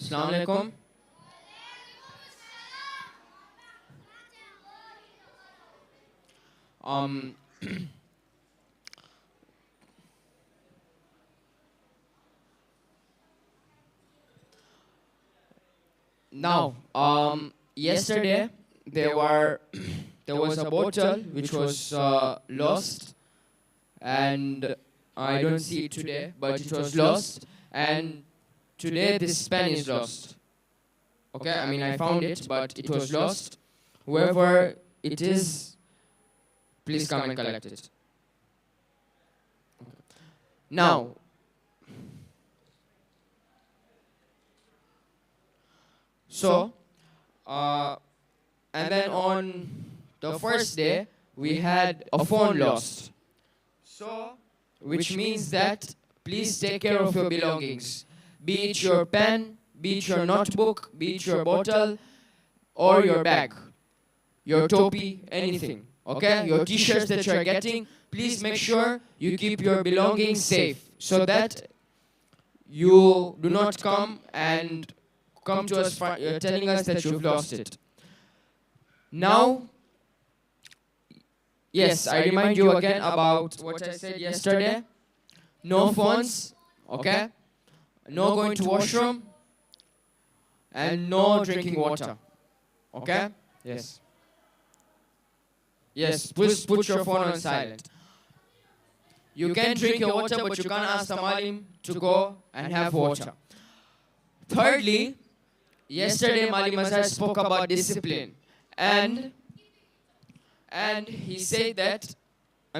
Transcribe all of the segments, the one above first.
Assalamu alaikum. Um, Now, yesterday there was a bottle which was lost, and I don't see it today, but it was lost, and today this pen is lost. Okay, I mean I found it, but it was lost. Whoever it is, please come and collect it. Now, so, and then on the first day, we had a phone lost. So, which means that please take care of your belongings. Be it your pen, be it your notebook, be it your bottle, or your bag, your topi, anything. Okay? Your t-shirts that you're getting, please make sure you keep your belongings safe so that you do not come to us telling us that you've lost it. Now, yes, I remind you again about what I said yesterday. No phones, okay? No going to washroom, and no drinking water, okay? Yes. Yes, put your phone on silent. You can drink your water, but you can't ask the malim to go and have water. Thirdly, yesterday Malim Azhar spoke about discipline, and he said that,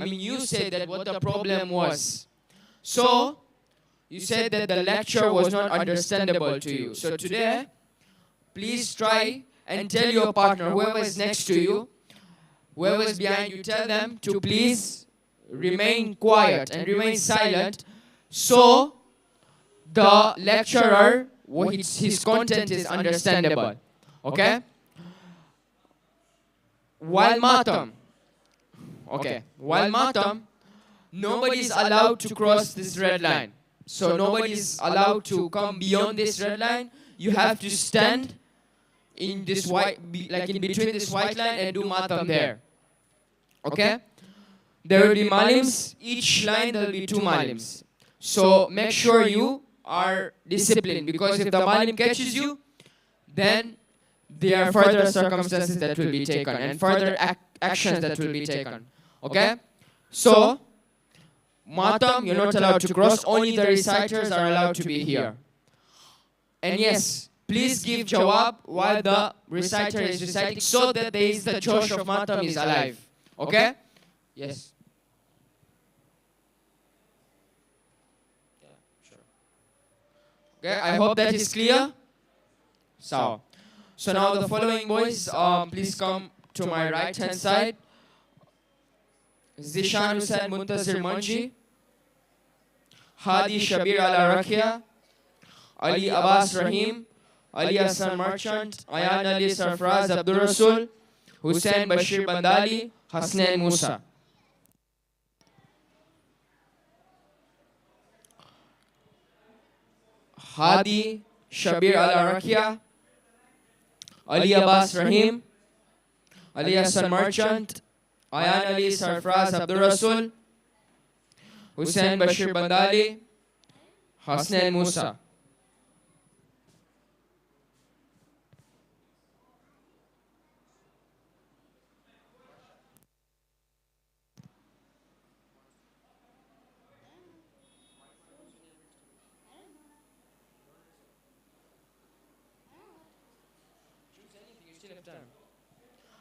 you said that what the problem was. So, you said that the lecture was not understandable to you. So today, please try and tell your partner, whoever is next to you, whoever is behind you, tell them to please remain quiet and remain silent, so the lecturer, his content is understandable. Okay? While matam, nobody is allowed to cross this red line. So nobody is allowed to come beyond this red line. You have to stand in this in between this white line and do matam there. Okay? There will be malims. Each line there will be 2 malims. So make sure you are disciplined, because if the malim catches you, then there are further circumstances that will be taken and further actions that will be taken. Okay? So, matam, you're not allowed to cross. Only the reciters are allowed to be here. And yes, please give jawab while the reciter is reciting, so that the josh of matam is alive. Okay? Yes. Okay, I hope that is clear. So now the following boys, please come to my right hand side. Zishan Hussain Muntazir Manji, Hadi Shabir Ala Rakia, Ali Abbas Rahim, Ali Hassan Merchant, Ayan Ali Sarfraz Abdul Rasul, Hussein Bashir Bandali, Hasnain Musa. Hadi Shabir Ala Rakia, Ali Abbas Rahim, Ali Hassan Merchant, Ayan Ali Sarfraz Abdul Rasul, Hussein Bashir Bandali, Hasnain Musa.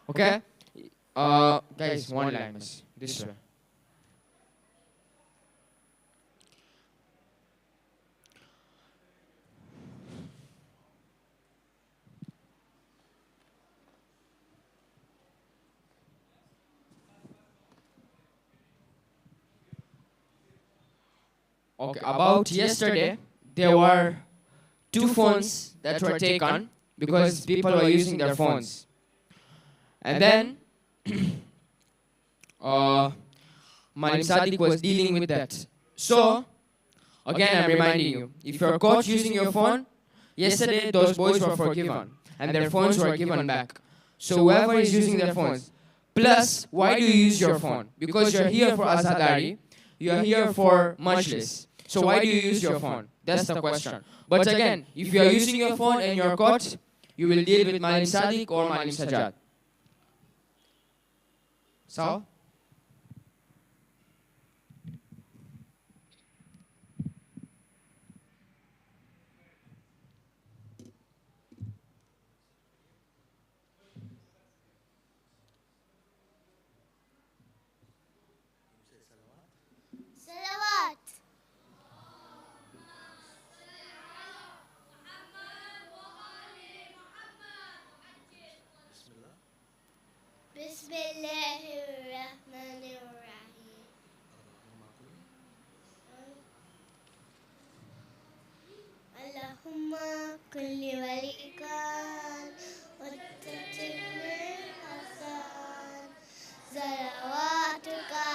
Okay? Guys, one line, miss. This way. Okay, about yesterday, there were 2 phones that were taken because people were using their phones. And then, Malim Sadiq was dealing with that. So, again I'm reminding you, if you're caught using your phone, Yesterday, those boys were forgiven, and their phones were given back. So whoever is using their phones, plus, why do you use your phone? Because you're here for Azadari, you're here for Majlis. So why do you use your phone? That's the question. But again, if you are using your phone and you're caught, you will deal with Malim Sadiq or Malim Sajjad. So? Salawat. Bismillahirrahmanirrahim. Allahumma kulli walikan wa tatimir hasan salawatuka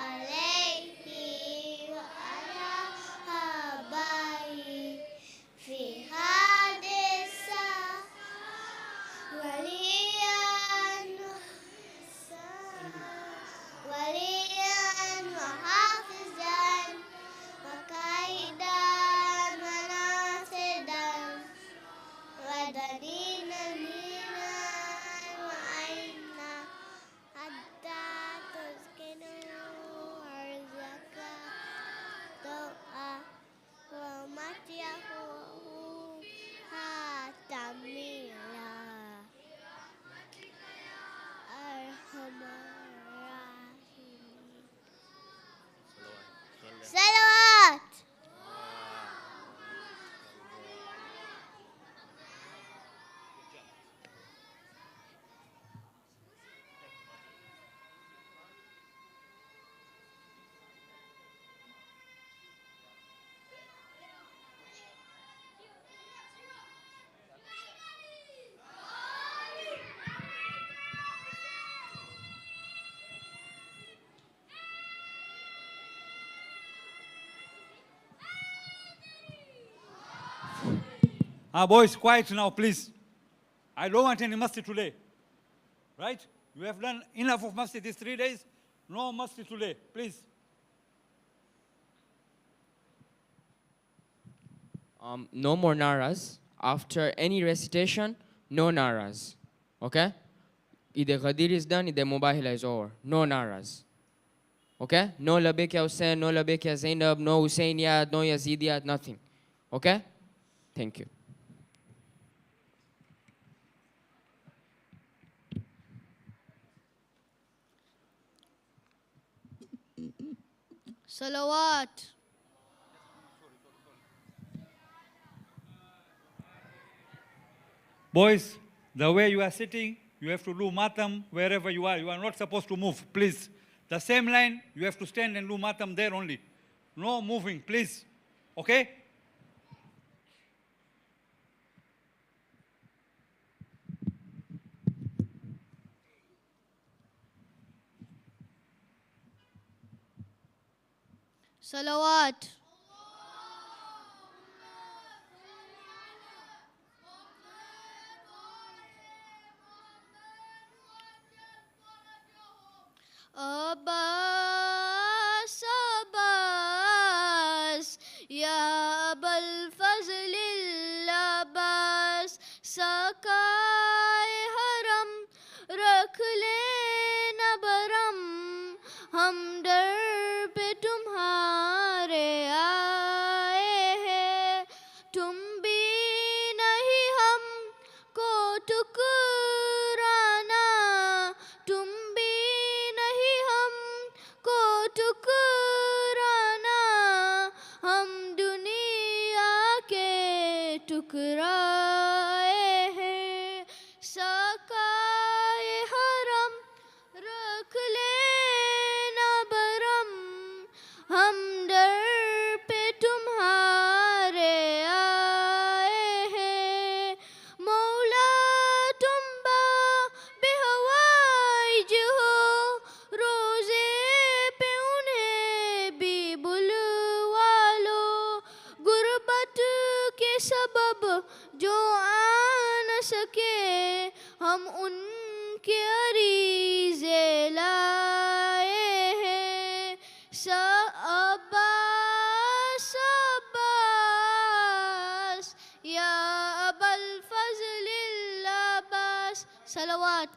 alayhi wa ala habai fi hadisa waliyan waliyan wa hafizan wa kaidan wa nasidan wa dalinan minan wa aina hatta tuskinu arzaka doa wa matyahu hatamila arhamar rahimin. Salawat. Boys, quiet now, please. I don't want any masjid today. Right? You have done enough of masjid these 3 days. No masjid today, please. No more naras. After any recitation, no naras. Okay? Either Ghadir is done, either Mubahila is over. No naras. Okay? No Labek ya Hussein, no Labek ya Zainab, no Husseiniyat, no Yazidiyat, nothing. Okay? Thank you. Salawat. Boys, the way you are sitting, you have to do matam wherever you are. You are not supposed to move, please. The same line, you have to stand and do matam there only. No moving, please. Okay? Salawat. Abbas, Abbas, ya Abul Fazlil Abbas, sakai haram, rakh lena baram, हम दर पे तुम्हारे आए हैं, तुम भी नहीं हमको ठुकराना, तुम भी नहीं हमको ठुकराना, हम दुनिया के ठुकराए हैं, साकाए हरम रख लेना बरम, हम दर पे तुम्हारे आए हैं, मौला तुम बेहवाइज हो, रोजे पे उन्हें भी बुलवा लो, गुर्बत के सबब जो आ न सके हम उनके अरीज़े लाए हैं। अब्बास अब्बास या अबल फज़लिल अब्बास। सलवात।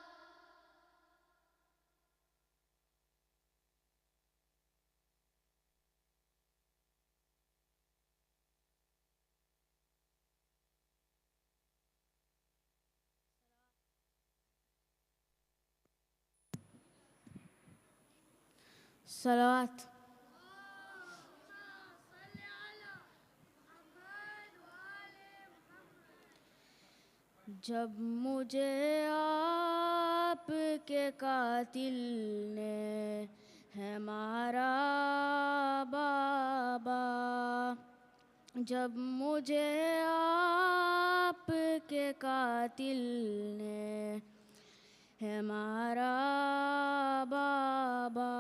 सलवात। जब मुझे आपके कातिल ने है मारा बाबा, जब मुझे आपके कातिल ने है मारा बाबा,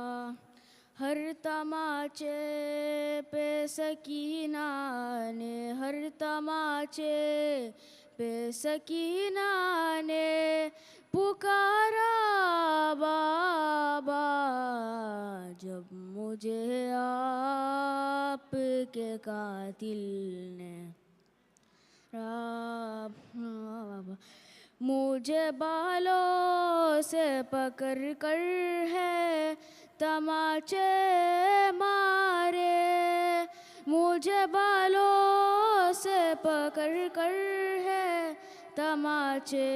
हर तमाचे पे सकीना ने, हर तमाचे पे सकीना ने पुकारा बाबा, जब मुझे आपके कातिल ने मुझे बालों से पकड़ कर है तमाचे मारे, मुझे बालों से पकड़ कर है तमाचे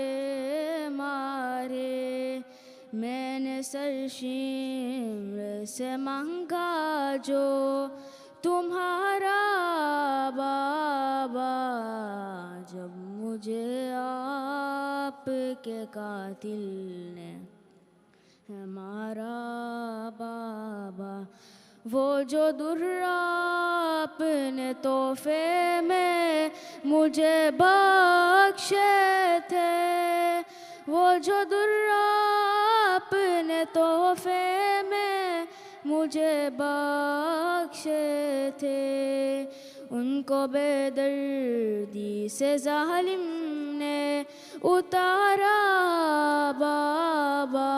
मारे। मैंने सरशीम से मांगा जो तुम्हारा बाबा, जब मुझे आपके कातिल ने है मारा बाबा। वो जो दुर्रा अपने तोहफे में मुझे बख्शे थे, वो जो दुर्रा अपने तोहफे में मुझे बख्शे थे, उनको बेदर्दी से जालिम ने उतारा बाबा,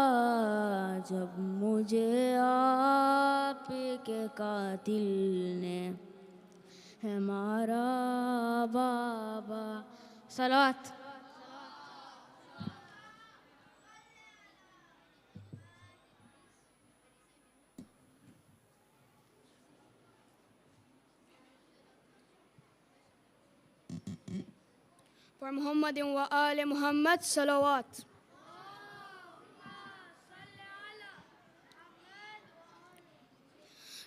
जब मुझे आपके कातिल ने है मारा बाबा। सलात। For Muhammad wa Ali Muhammad, salawat.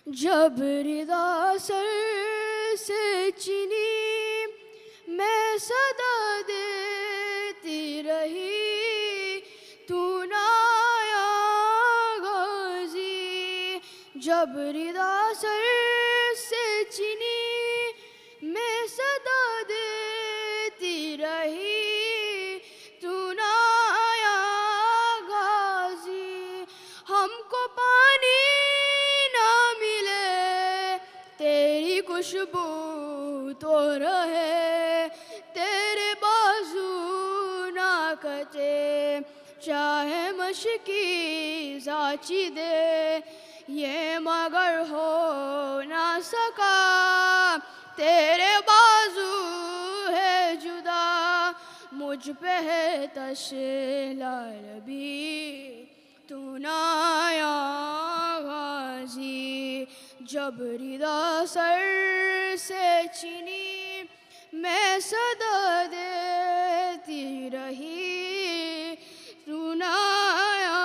जब रिदा सर से चिनी मैं सदा देती रही, तू ना आया गाजी। जब रिदा सर से चिनी मैं सदा देती रही, तू ना आया गाजी। हमको पानी तेरी खुशबू तो रहे, तेरे बाजू ना कटे, चाहे मशकी जाची दे, ये मगर हो ना सका, तेरे बाजू है जुदा, मुझ पे है तशलालबी, तू ना आया गाजी। जब रिदा सर से चिनी मैं सदा देती रही, तू ना आया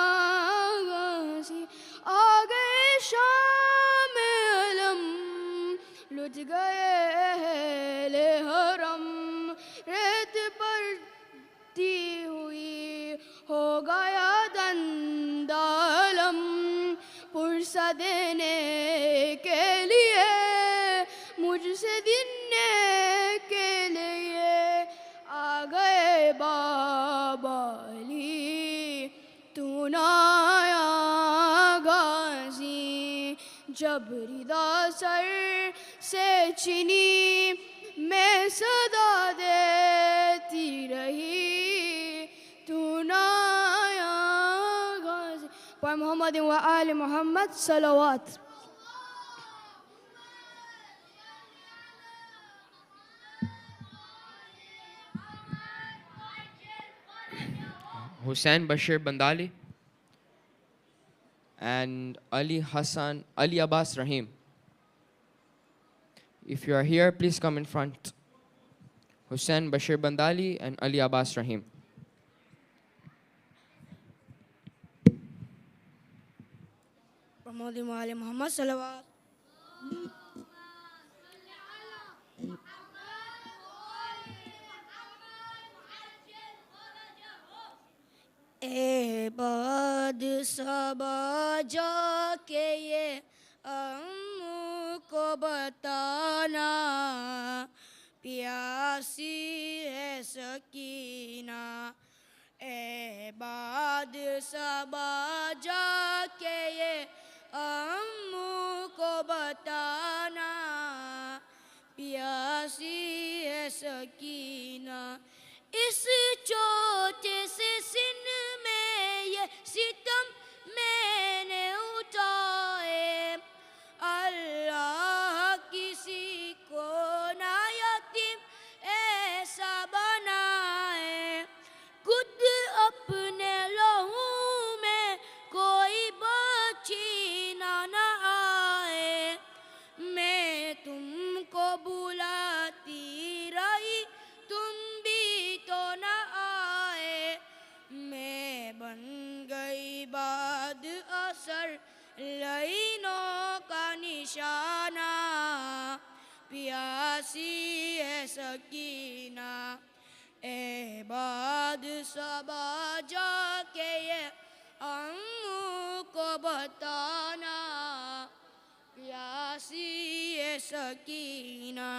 गाजी। आ गए शाम अलम, लुट गए अहले हरम, रेत पड़ती हुई हो गया दंदालम, पुरसा देने के लिए मुझसे देने के लिए आ गए बाबाली, तू ना आया गाजी। जब रिदा सर से चिनी मैं सदा दे ومحمد وآل محمد صلوات. Hussain Bashir Bandali and Ali Abbas Rahim. If you are here, please come in front. Hussain Bashir Bandali and Ali Abbas Rahim. محمد وآل محمد صلوات. ए बाद सबा जाके ये हमको बताना, प्यासी है सकीना. ए बाद सबा जाके ये हमको बताना, प्यासी है सकीना. इस चोटे से सिन में ये सितम मैंने उठाए, अल्लाह किसी को ना यतीम ऐसा बनाए. खुद अपने लहू में कोई बचीना ना आए. मैं तुमको बुलाती रही, तुम भी तो न आए. मैं बन गई बाद असर लाइनों का निशाना, प्यासी है सकीना. ए बाद सबा जाके ये अम्मू को बताना, प्यासी है सकीना.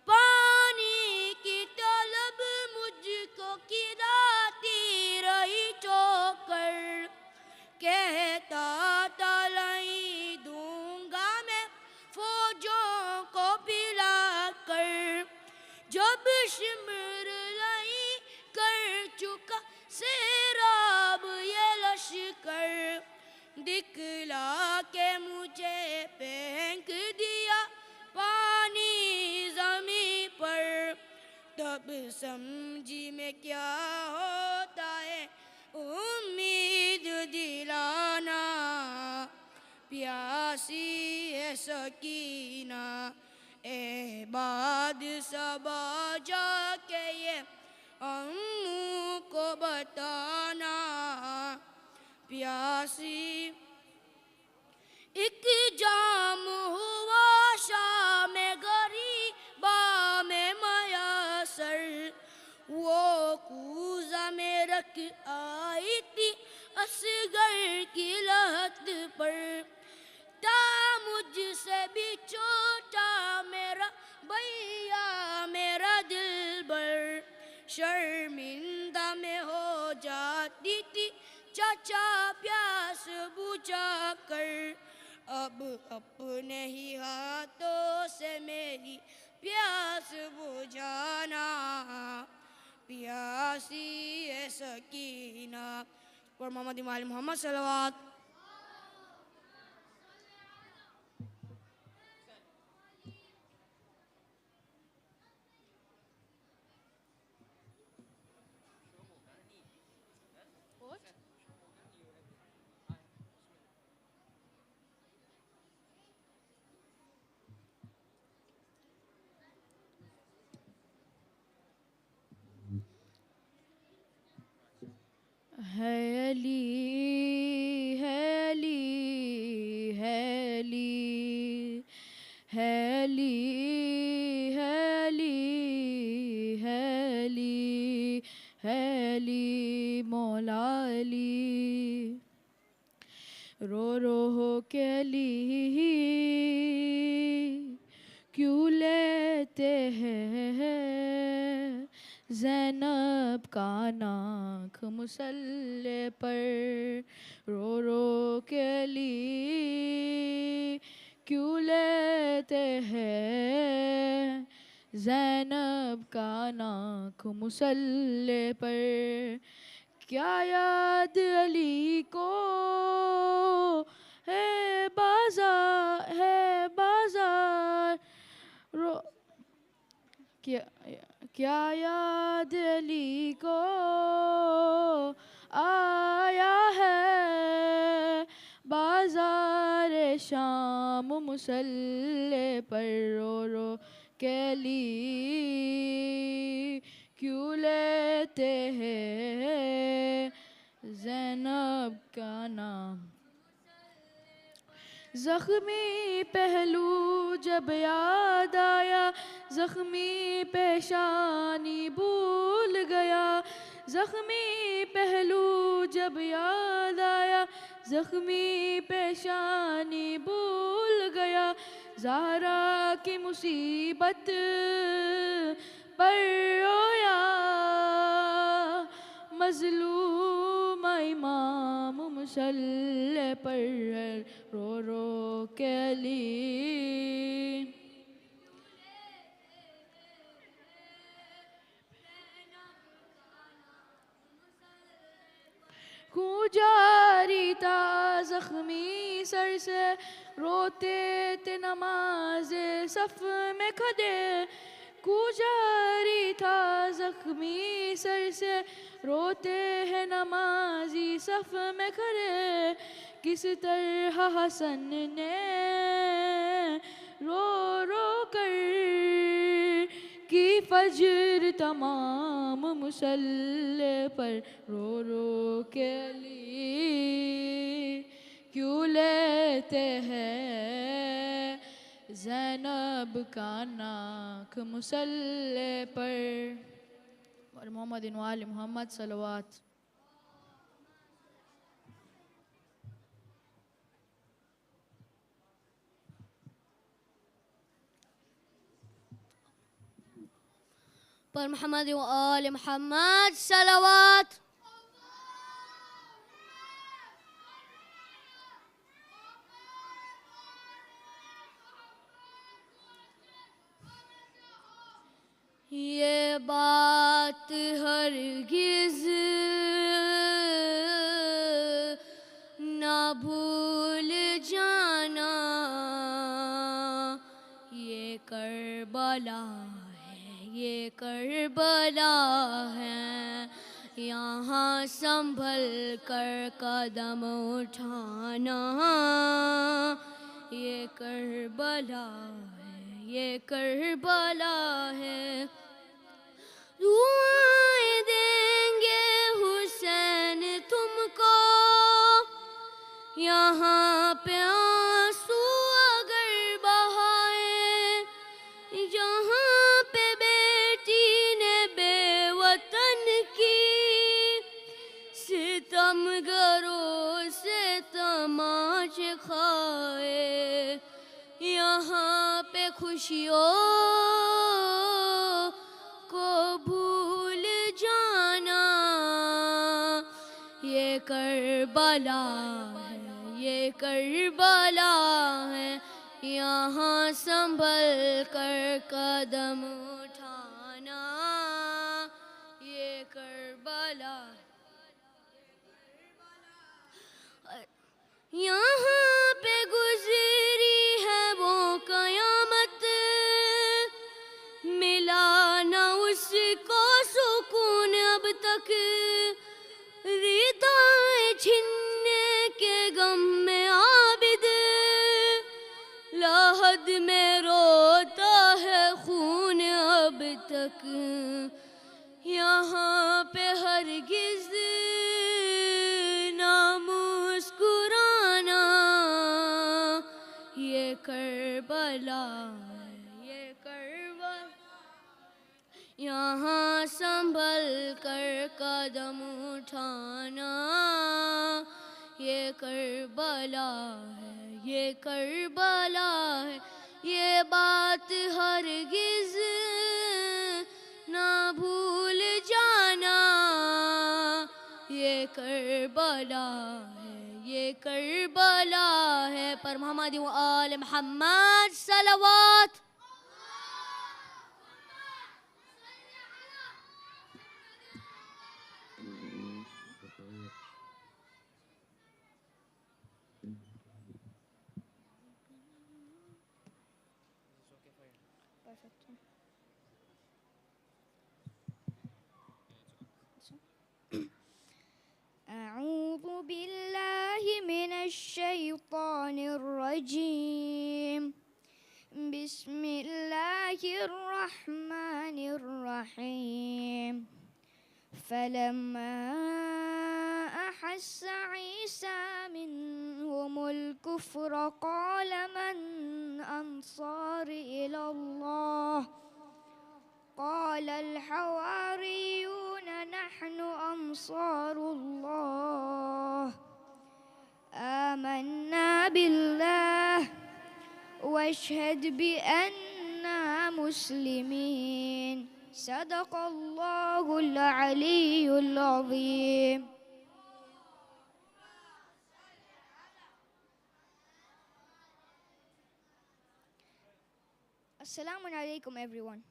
पानी की तलब मुझको खिलाती रही ठोकर, कहता था नहीं दूंगा मैं फौजों को पिलाकर. जब शिमर लाई कर चुका सैराब ये लश्कर, दिखला के मुझे फेंक दिया पानी ज़मीं पर. तब समझी मैं क्या होता है उम्मीद दिलाना, प्यासी है सकीना. ए बाद सबा जाके ये अम्मू को बताना, प्यासी. एक जाम हुआ शाम गरीबा में मयासर, वो कूज़ा में रख आई थी असगर की लहत पर. था मुझसे भी छोटा मेरा भैया मेरा दिलबर, शर्मिंदा में हो जाती थी चाचा प्यास बुझा कर. अब अपने ही हाथों से मेरी प्यास बुझाना, प्यासी है सकीना. और मोहम्मद इमाम मोहम्मद सल्लल्लाहु. है अली है अली है अली है अली है अली है अली है अली मौला अली. रो हो के अली क्यों लेते हैं ज़ैनब का नाक मुसल्ले पर. रो के अली क्यों लेते हैं ज़ैनब का नाक मुसल्ले पर. क्या याद अली को है बाजार रो क्या याद अली को आया है बाजार शाम मुसल्ले पर रो रो के ली क्यों लेते हैं ज़ैनब का नाम। ज़ख्मी पहलू जब याद आया ज़ख्मी पेशानी भूल गया। ज़ख्मी पहलू जब याद आया ज़ख्मी पेशानी भूल गया। ज़हरा की मुसीबत पर रोया मज़लूम इमाम मुसल्ले पर रो रो के लिए खूं जारी था ज़ख्मी सर से रोते थे नमाज़े सफ़ में खड़े। खूं जारी था ज़ख्मी सर से रोते हैं नमाज़ी सफ़ में खड़े। किस तरह हसन ने रो रो कर की फज्र तमाम मुसल्ले पर रो रो के लिए क्यों लेते हैं ज़ैनब का नाक मुसल्ले पर। और मोहम्मद वाले मोहम्मद सलवात। पर मोहम्मद व आल मोहम्मद सलवात। ये बात हरगिज़ ना भूल जाना ये करबला ये करबला है। यहाँ संभल कर कदम उठाना ये करबला है ये करबला है। दुआएं देंगे हुसैन तुमको यहाँ पे आंसू अगर बहाए। जहाँ पे बेटी ने बेवतन की सितमगरों से तमाचे खाए। यहाँ पे खुशियों को भूल जाना ये करबला है ये करबला है। यहाँ संभल कर कदम उठाना ये करबला। यहाँ पे गुजरी है वो कयामत मिला ना उसको सुकून अब तक। रिदाएं छिनने के गम में आबिद लाहद में रोता है खून अब तक। यहाँ पे हरगिज़ ना मुस्कुराना ये करबला ये करबला। यहाँ संभल कर कदम उठाना ये करबला है ये करबला है। ये बात हरगिज़ ना भूल जाना ये करबला है ये करबला है। पर मोहम्मद व आल Mohammad सलवात। perfect. أعوذ بالله من الشيطان الرجيم بسم الله الرحمن الرحيم فلما أحس عيسى منهم الكفر قال من أنصاري إلى الله قال الحواريون نحن أنصار الله آمنا بالله واشهد بأننا مسلمين صدق الله العلي العظيم. Assalamu alaikum everyone.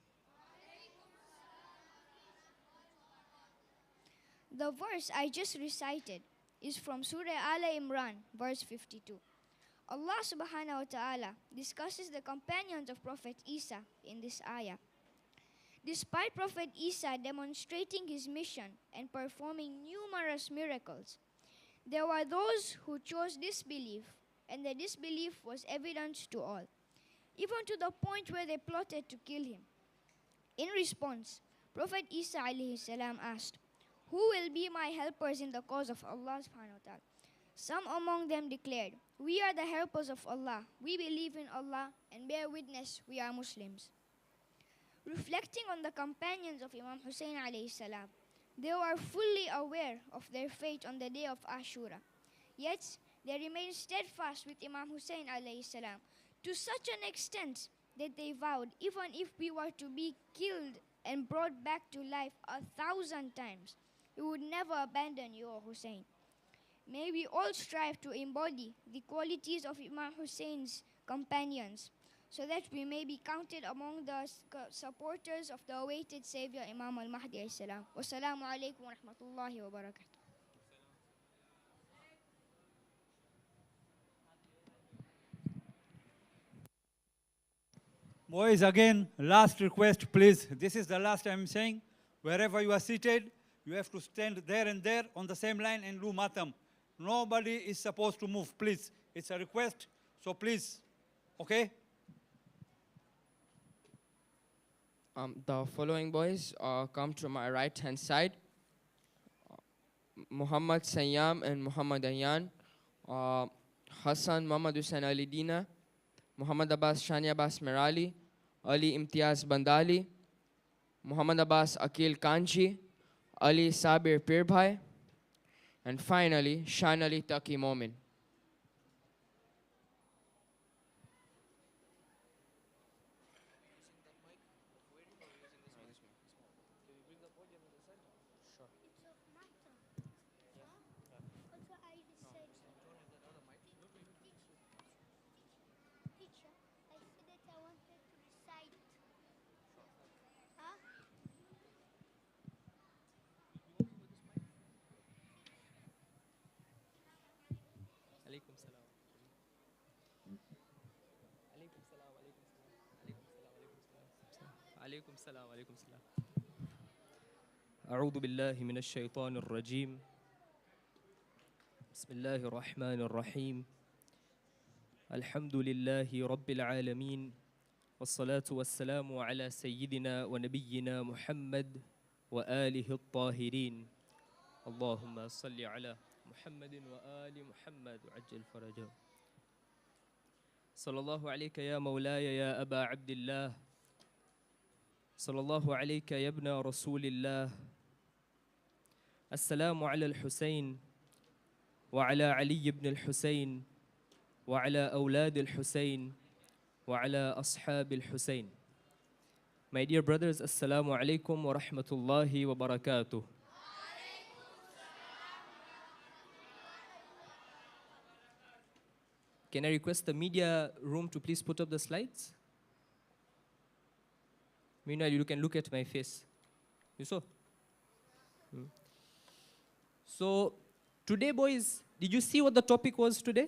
The verse I just recited is from Surah Al Imran, verse 52. Allah subhanahu wa ta'ala discusses the companions of Prophet Isa in this ayah. Despite Prophet Isa demonstrating his mission and performing numerous miracles, there were those who chose disbelief, and the disbelief was evident to all, even to the point where they plotted to kill him. In response, Prophet Isa alayhi salam asked, "Who will be my helpers in the cause of Allah subhanahu wa ta'ala?" Some among them declared, "We are the helpers of Allah. We believe in Allah and bear witness we are Muslims." Reflecting on the companions of Imam Hussein alayhi salam, they were fully aware of their fate on the day of Ashura. Yet, they remained steadfast with Imam Hussein alayhi salam to such an extent that they vowed, even if we were to be killed and brought back to life 1,000 times, we would never abandon you, O Hussein. May we all strive to embody the qualities of Imam Hussein's companions, so that we may be counted among the supporters of the awaited Savior Imam al-Mahdi alayhi salam. Wassalamu alaikum wa rahmatullahi wa barakatuh. Boys, again, last request, please. This is the last I'm saying. Wherever you are seated, you have to stand there and there on the same line and do matam. Nobody is supposed to move, please. It's a request, so please, okay? The following boys come to my right-hand side. Muhammad Sayyam and Muhammad Ayan. Hassan Muhammad Hussain Ali Dina. Muhammad Abbas Shani Abbas Merali. Ali Imtiaz Bandali. Muhammad Abbas Akil Kanchi. Ali Sabir Pirbhai. And finally, Shan Ali Taki Momin. عليكم السلام عليكم السلام. أعوذ بالله من الشيطان الرجيم. بسم الله الرحمن الرحيم. الحمد لله رب العالمين والصلاة والسلام على سيدنا ونبينا محمد وآله الطاهرين. اللهم صل على محمد وآل محمد وعجل فرجه. صلى الله عليك يا مولاي يا أبا عبد الله. صلى الله عليك يا ابن رسول الله. السلام على الحسين وعلى علي بن الحسين وعلى أولاد الحسين وعلى أصحاب الحسين. My dear brothers, Assalamu alaikum wa rahmatullahi wa barakatuh. Can I request the media room to please put up the slides? Meanwhile, you can look at my face. You saw? So, today, boys, did you see what the topic was today?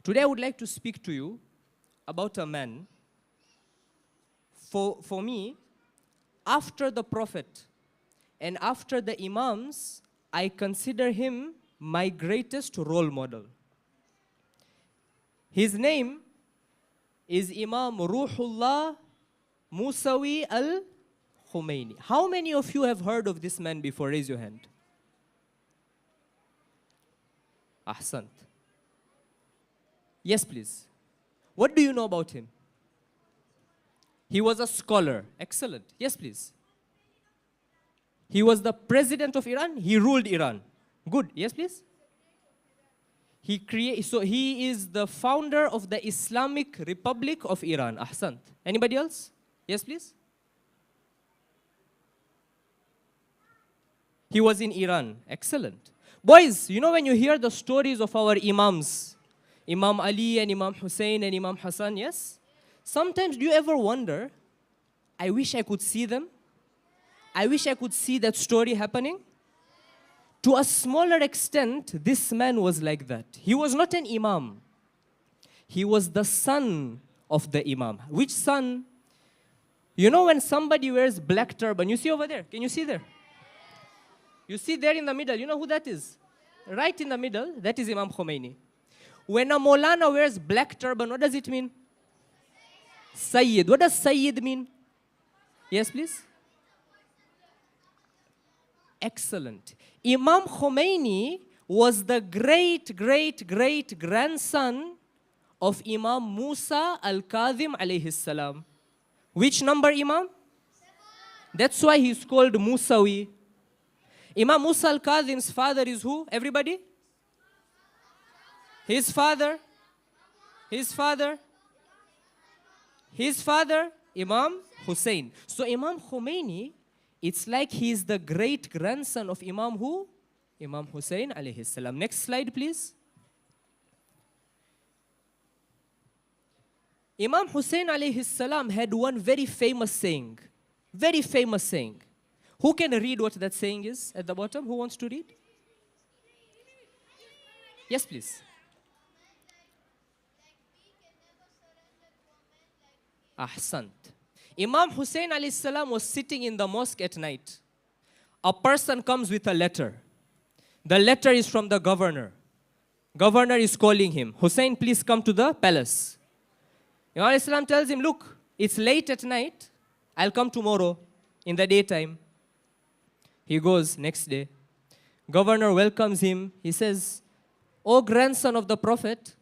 Today, I would like to speak to you about a man for me, after the Prophet and after the Imams, I consider him my greatest role model. His name is Imam Ruhullah Musawi al-Khomeini. How many of you have heard of this man before? Raise your hand. Ahsant. Yes, please. What do you know about him? He was a scholar. Excellent. Yes, please. He was the president of Iran. He ruled Iran. Good. Yes, please. So he is the founder of the Islamic Republic of Iran. Ahsant. Anybody else? Yes, please. He was in Iran. Excellent. Boys, you know when you hear the stories of our Imams, Imam Ali and Imam Hussein and Imam Hassan, yes? Sometimes do you ever wonder, I wish I could see them? I wish I could see that story happening? To a smaller extent, this man was like that. He was not an Imam. He was the son of the Imam. Which son? You know when somebody wears black turban, you see over there, can you see there? You see there in the middle, you know who that is? Right in the middle, that is Imam Khomeini. When a Maulana wears black turban, what does it mean? Sayyid. What does Sayyid mean? Yes, please? Excellent. Imam Khomeini was the great-great-great-grandson of Imam Musa al-Kadhim alayhi salam. Which number Imam? That's why he's called Musawi. Imam Musa al-Kadhim's father is who? Everybody? His father? His father? His father? Imam Hussein. So Imam Khomeini, it's like he's the great-grandson of Imam who? Imam Hussein alayhi salam. Next slide, please. Imam Hussein alayhi salam had one very famous saying. Very famous saying. Who can read what that saying is at the bottom? Who wants to read? Yes, please. Ahsant. Imam Hussein alayhi salam was sitting in the mosque at night. A person comes with a letter. The letter is from the governor. Governor is calling him. Hussein, please come to the palace. Imam alayhi salam tells him, look, it's late at night. I'll come tomorrow in the daytime. He goes next day. Governor welcomes him. He says, O grandson of the Prophet,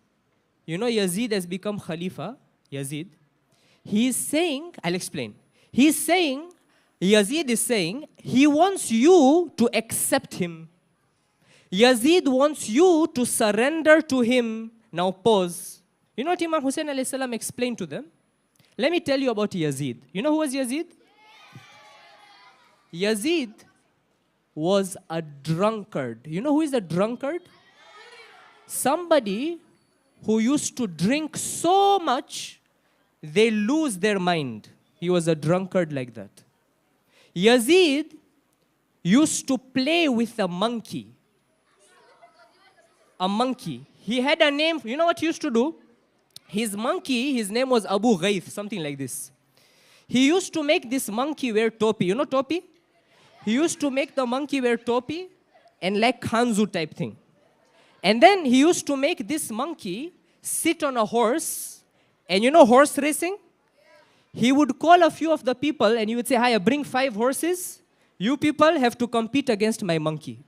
you know Yazid has become Khalifa. Yazid. He is saying, I'll explain. He's saying, Yazid is saying, he wants you to accept him. Yazid wants you to surrender to him. Now pause. You know what Imam Hussein alayhi salam explained to them? Let me tell you about Yazid. You know who was Yazid? Yazid was a drunkard. You know who is a drunkard? Somebody who used to drink so much, they lose their mind. He was a drunkard like that. Yazid used to play with a monkey. A monkey. He had a name. You know what he used to do? His monkey, his name was Abu Ghaith, something like this. He used to make this monkey wear topi. You know topi? He used to make the monkey wear topi and like Khanzu type thing. And then he used to make this monkey sit on a horse. And you know horse racing? He would call a few of the people and he would say, hi, bring 5 horses. You people have to compete against my monkey.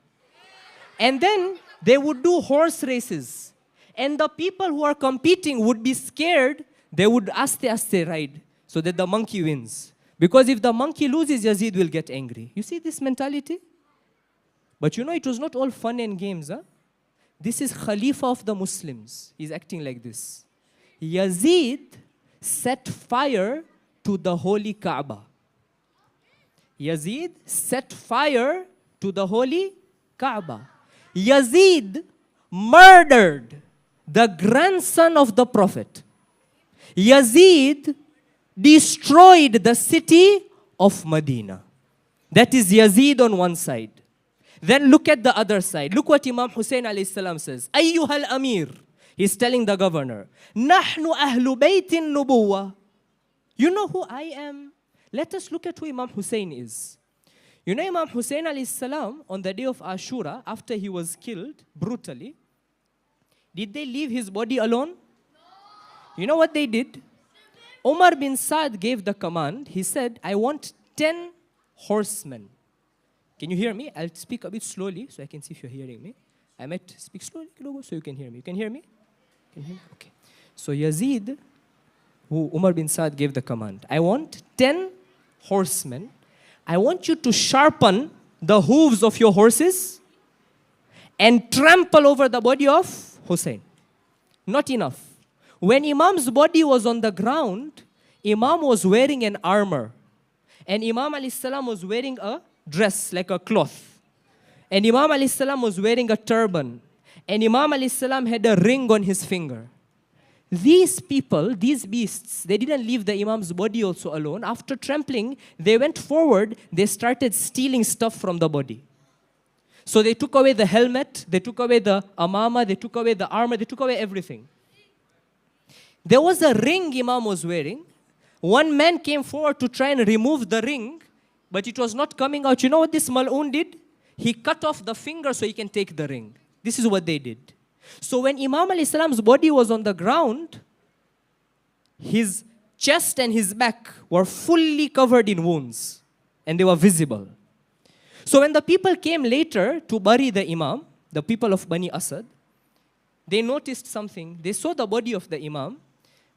And then they would do horse races. And the people who are competing would be scared. They would aste ride so that the monkey wins. Because if the monkey loses, Yazid will get angry. You see this mentality? But you know, it was not all fun and games. Huh? This is Khalifa of the Muslims. He's acting like this. Yazid set fire to the holy Kaaba. Yazid set fire to the holy Kaaba. Yazid murdered the grandson of the Prophet. Yazid destroyed the city of Medina. That is Yazid on one side. Then look at the other side. Look what Imam Hussein alayhi salam says. Ayyuhal Amir. He's telling the governor. Nahnu ahlu baytin nubuwa. You know who I am? Let us look at who Imam Hussein is. You know Imam Hussein alayhi salam, on the day of Ashura, after he was killed brutally, did they leave his body alone? No. You know what they did? Umar bin Saad gave the command. He said, I want 10 horsemen. Can you hear me? I'll speak a bit slowly so I can see if you're hearing me. I might speak slowly so you can hear me. You can hear me? Can you hear me? Okay. So Yazid, who Umar bin Saad gave the command, I want 10 horsemen. I want you to sharpen the hooves of your horses and trample over the body of Hussein. Not enough. When Imam's body was on the ground, Imam was wearing an armor. And Imam alayhi salam was wearing a dress, like a cloth. And Imam alayhi salam was wearing a turban. And Imam alayhi salam had a ring on his finger. These people, these beasts, they didn't leave the Imam's body also alone. After trampling, they went forward, they started stealing stuff from the body. So they took away the helmet, they took away the amama, they took away the armor, they took away everything. There was a ring Imam was wearing. One man came forward to try and remove the ring, but it was not coming out. You know what this Mal'un did? He cut off the finger so he can take the ring. This is what they did. So when Imam alayhi salam's body was on the ground, his chest and his back were fully covered in wounds, and they were visible. So when the people came later to bury the Imam, the people of Bani Asad, they noticed something. They saw the body of the Imam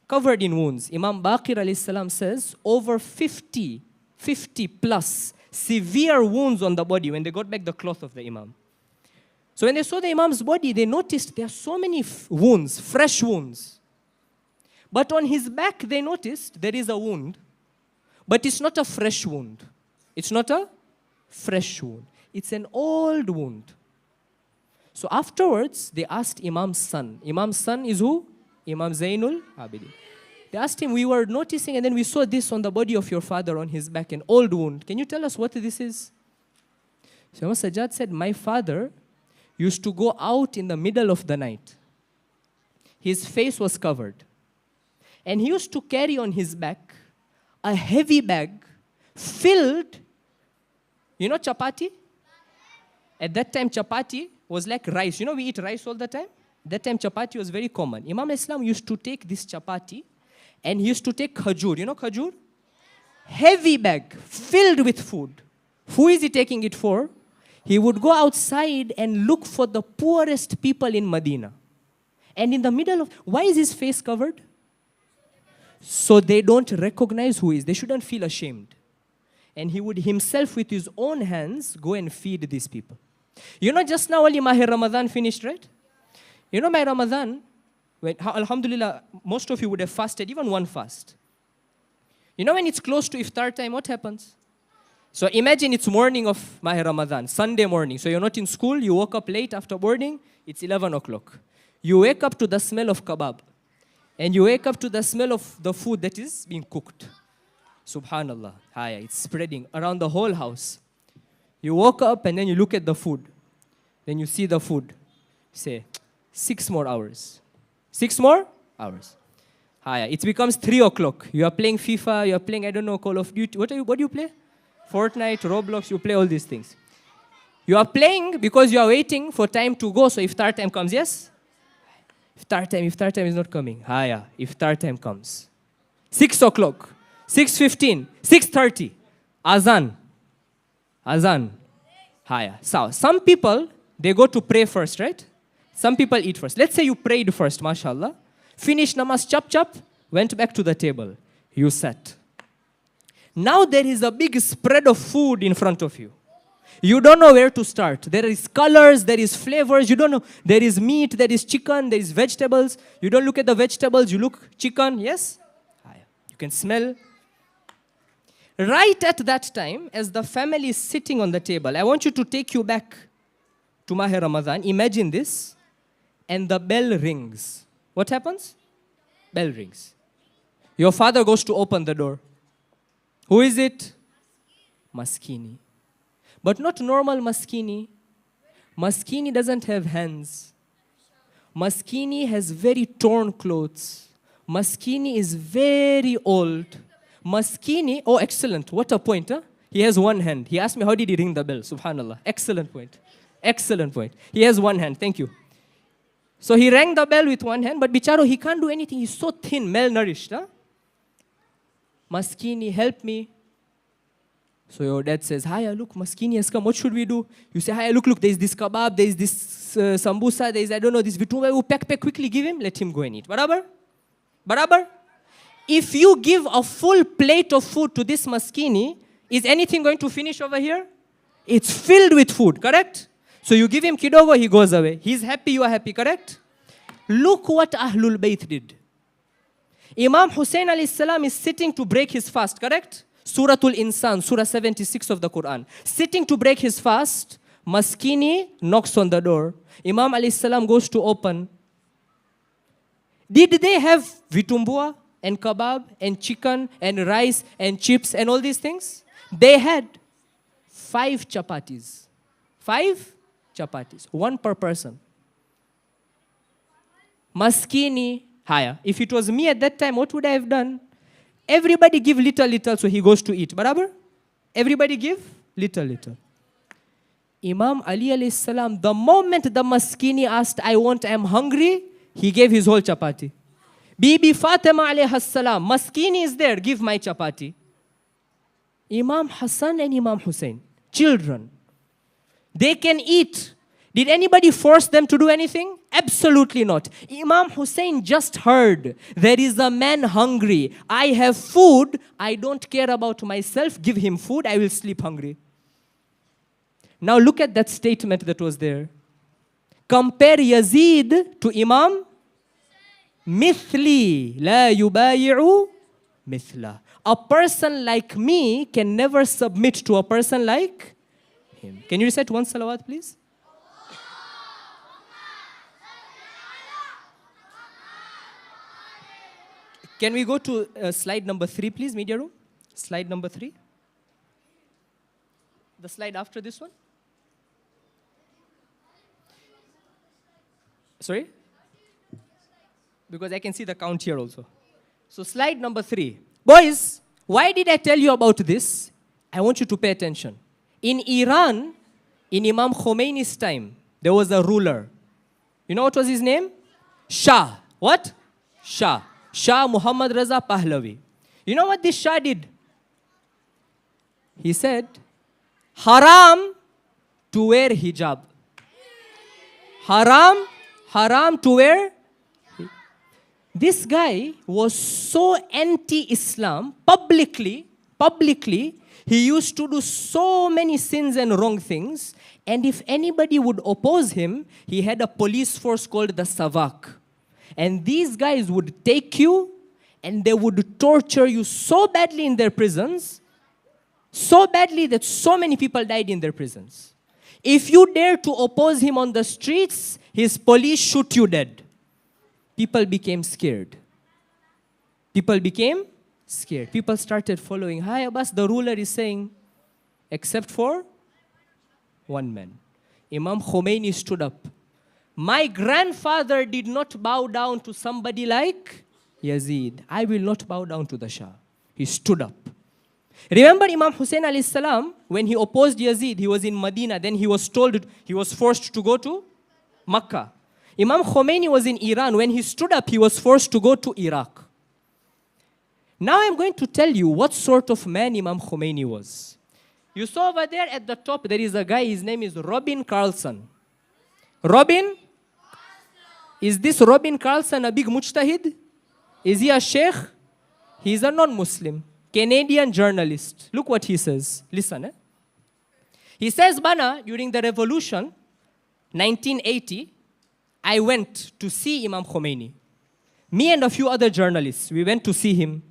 covered in wounds. Imam Baqir alayhi salam says over 50 plus severe wounds on the body when they got back the cloth of the Imam. So when they saw the Imam's body, they noticed there are so many wounds, fresh wounds. But on his back, they noticed there is a wound, but it's not a fresh wound. It's not a fresh wound. It's an old wound. So afterwards, they asked Imam's son. Imam's son is who? Imam Zainul Abidin. They asked him, we were noticing and then we saw this on the body of your father on his back, an old wound. Can you tell us what this is? So Imam Sajjad said, my father used to go out in the middle of the night. His face was covered. And he used to carry on his back a heavy bag filled, you know chapati? At that time, chapati was like rice. You know, we eat rice all the time? That time, chapati was very common. Imam Islam used to take this chapati and he used to take khajur. You know khajur? Heavy bag filled with food. Who is he taking it for? He would go outside and look for the poorest people in Medina. And in the middle of, why is his face covered? So they don't recognize who he is. They shouldn't feel ashamed. And he would himself with his own hands go and feed these people. You know, just now only Mahir Ramadan finished, right? You know, my Ramadan, when, alhamdulillah, most of you would have fasted, even one fast. You know, when it's close to iftar time, what happens? So imagine it's morning of Mahir Ramadan, Sunday morning. So you're not in school, you woke up late after boarding, it's 11 o'clock. You wake up to the smell of kebab. And you wake up to the smell of the food that is being cooked. Subhanallah. It's spreading around the whole house. You woke up and then you look at the food. Then you see the food. Say, 6 more hours. 6 more hours. It becomes 3 o'clock. You are playing FIFA, you are playing, I don't know, Call of Duty. What do you play? Fortnite, Roblox, you play all these things. You are playing because you are waiting for time to go, so iftar time comes, yes? Iftar time is not coming. Iftar time comes. 6 o'clock, 6:15, 6:30, Azan. So some people, they go to pray first, right? Some people eat first. Let's say you prayed first, mashallah. Finished namaz, chap, went back to the table. You sat. Now there is a big spread of food in front of you. You don't know where to start. There is colors, there is flavors. You don't know. There is meat, there is chicken, there is vegetables. You don't look at the vegetables, you look chicken, yes? You can smell. Right at that time, as the family is sitting on the table, I want you to take you back to Mahir Ramadan. Imagine this. And the bell rings. What happens? Bell rings. Your father goes to open the door. Who is it? Maskini. But not normal Maskini. Maskini doesn't have hands. Maskini has very torn clothes. Maskini is very old. Maskini, oh excellent, what a point, huh? He has one hand. He asked me how did he ring the bell, subhanallah. Excellent point. Excellent point. He has one hand, thank you. So he rang the bell with one hand, but bicharo, he can't do anything. He's so thin, malnourished. Huh? Maskini, help me. So your dad says, Hiya, look, Maskini has come. What should we do? You say, Hiya, look, there's this kebab, there's this sambusa, there's, I don't know, this vitumba. Pack, quickly give him. Let him go and eat. Barabar? Barabar? If you give a full plate of food to this Maskini, is anything going to finish over here? It's filled with food, correct? So you give him kidogo, he goes away. He's happy, you are happy, correct? Look what Ahlul Bayt did. Imam Hussein alayhi salam is sitting to break his fast, correct? Suratul Insan, Surah 76 of the Quran. Sitting to break his fast, Maskini knocks on the door. Imam alayhi salam goes to open. Did they have vitumbua and kebab and chicken and rice and chips and all these things? They had 5 chapatis. 5 chapatis, 1 per person. Maskini, higher. If it was me at that time, what would I have done? Everybody give little, so he goes to eat. Barabar? Everybody give little. Imam Ali alayhi salam, the moment the Maskini asked, I'm hungry, he gave his whole chapati. Bibi Fatima alayhi salam, Maskini is there, give my chapati. Imam Hassan and Imam Hussein, children, they can eat. Did anybody force them to do anything? Absolutely not. Imam Hussein just heard, there is a man hungry. I have food. I don't care about myself. Give him food. I will sleep hungry. Now look at that statement that was there. Compare Yazid to Imam. Mithli la yubayi'u mithla. A person like me can never submit to a person like him. Can you recite one salawat, please? Can we go to slide number 3, please, media room? Slide number 3. The slide after this one. Sorry? Because I can see the count here also. So slide number 3. Boys, why did I tell you about this? I want you to pay attention. In Iran, in Imam Khomeini's time, there was a ruler. You know what was his name? Shah. What? Shah. Shah Muhammad Raza Pahlavi. You know what this Shah did? He said, haram to wear hijab. Haram to wear. This guy was so anti-Islam, publicly, he used to do so many sins and wrong things, and if anybody would oppose him, he had a police force called the Savak. And these guys would take you, and they would torture you so badly in their prisons, so badly that so many people died in their prisons. If you dare to oppose him on the streets, his police shoot you dead. People became scared. People started following. Hi, Abbas, the ruler is saying, except for one man. Imam Khomeini stood up. My grandfather did not bow down to somebody like Yazid. I will not bow down to the Shah. He stood up. Remember Imam Hussein alayhi salam, when he opposed Yazid, he was in Medina. Then he was forced to go to Makkah. Imam Khomeini was in Iran. When he stood up, he was forced to go to Iraq. Now I'm going to tell you what sort of man Imam Khomeini was. You saw over there at the top, there is a guy, his name is Robin Carlson. Robin? Is this Robin Carlson a big mujtahid? Is he a sheikh? He's a non-Muslim, Canadian journalist. Look what he says. Listen. He says, Bana, during the revolution, 1980, I went to see Imam Khomeini. Me and a few other journalists, we went to see him.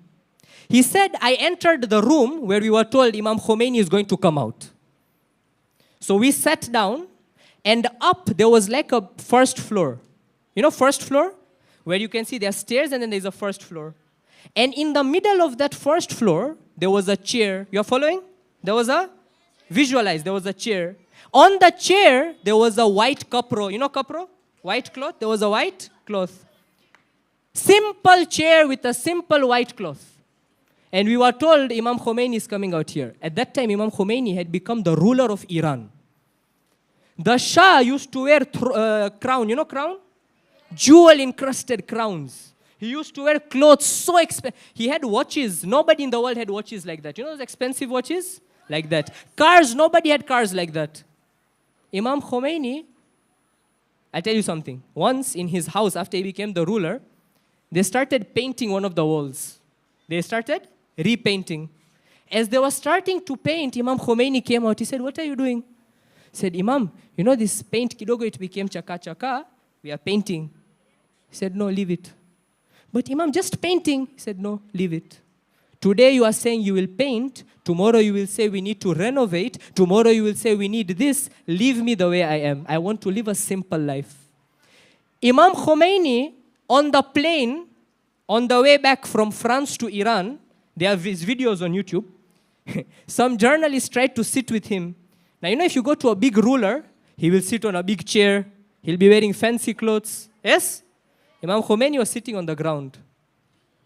He said, I entered the room where we were told Imam Khomeini is going to come out. So we sat down, and up there was like a first floor. You know first floor? Where you can see there are stairs and then there's a first floor. And in the middle of that first floor, there was a chair. You're following? Visualize, there was a chair. On the chair, there was a white kapro. You know kapro? White cloth. There was a white cloth. Simple chair with a simple white cloth. And we were told Imam Khomeini is coming out here. At that time, Imam Khomeini had become the ruler of Iran. The Shah used to wear crown, you know crown? Jewel-encrusted crowns. He used to wear clothes so expensive. He had watches. Nobody in the world had watches like that. You know those expensive watches? Like that. Cars, nobody had cars like that. Imam Khomeini, I'll tell you something. Once in his house, after he became the ruler, they started painting one of the walls. They started repainting. As they were starting to paint, Imam Khomeini came out. He said, "What are you doing?" He said, "Imam, you know this paint kidogo, it became chaka chaka. We are painting." He said, "No, leave it." "But Imam, just painting." He said, "No, leave it. Today you are saying you will paint. Tomorrow you will say we need to renovate. Tomorrow you will say we need this. Leave me the way I am. I want to live a simple life." Imam Khomeini, on the plane, on the way back from France to Iran, there are his videos on YouTube. Some journalists tried to sit with him. Now, you know, if you go to a big ruler, he will sit on a big chair. He'll be wearing fancy clothes. Yes? Imam Khomeini was sitting on the ground.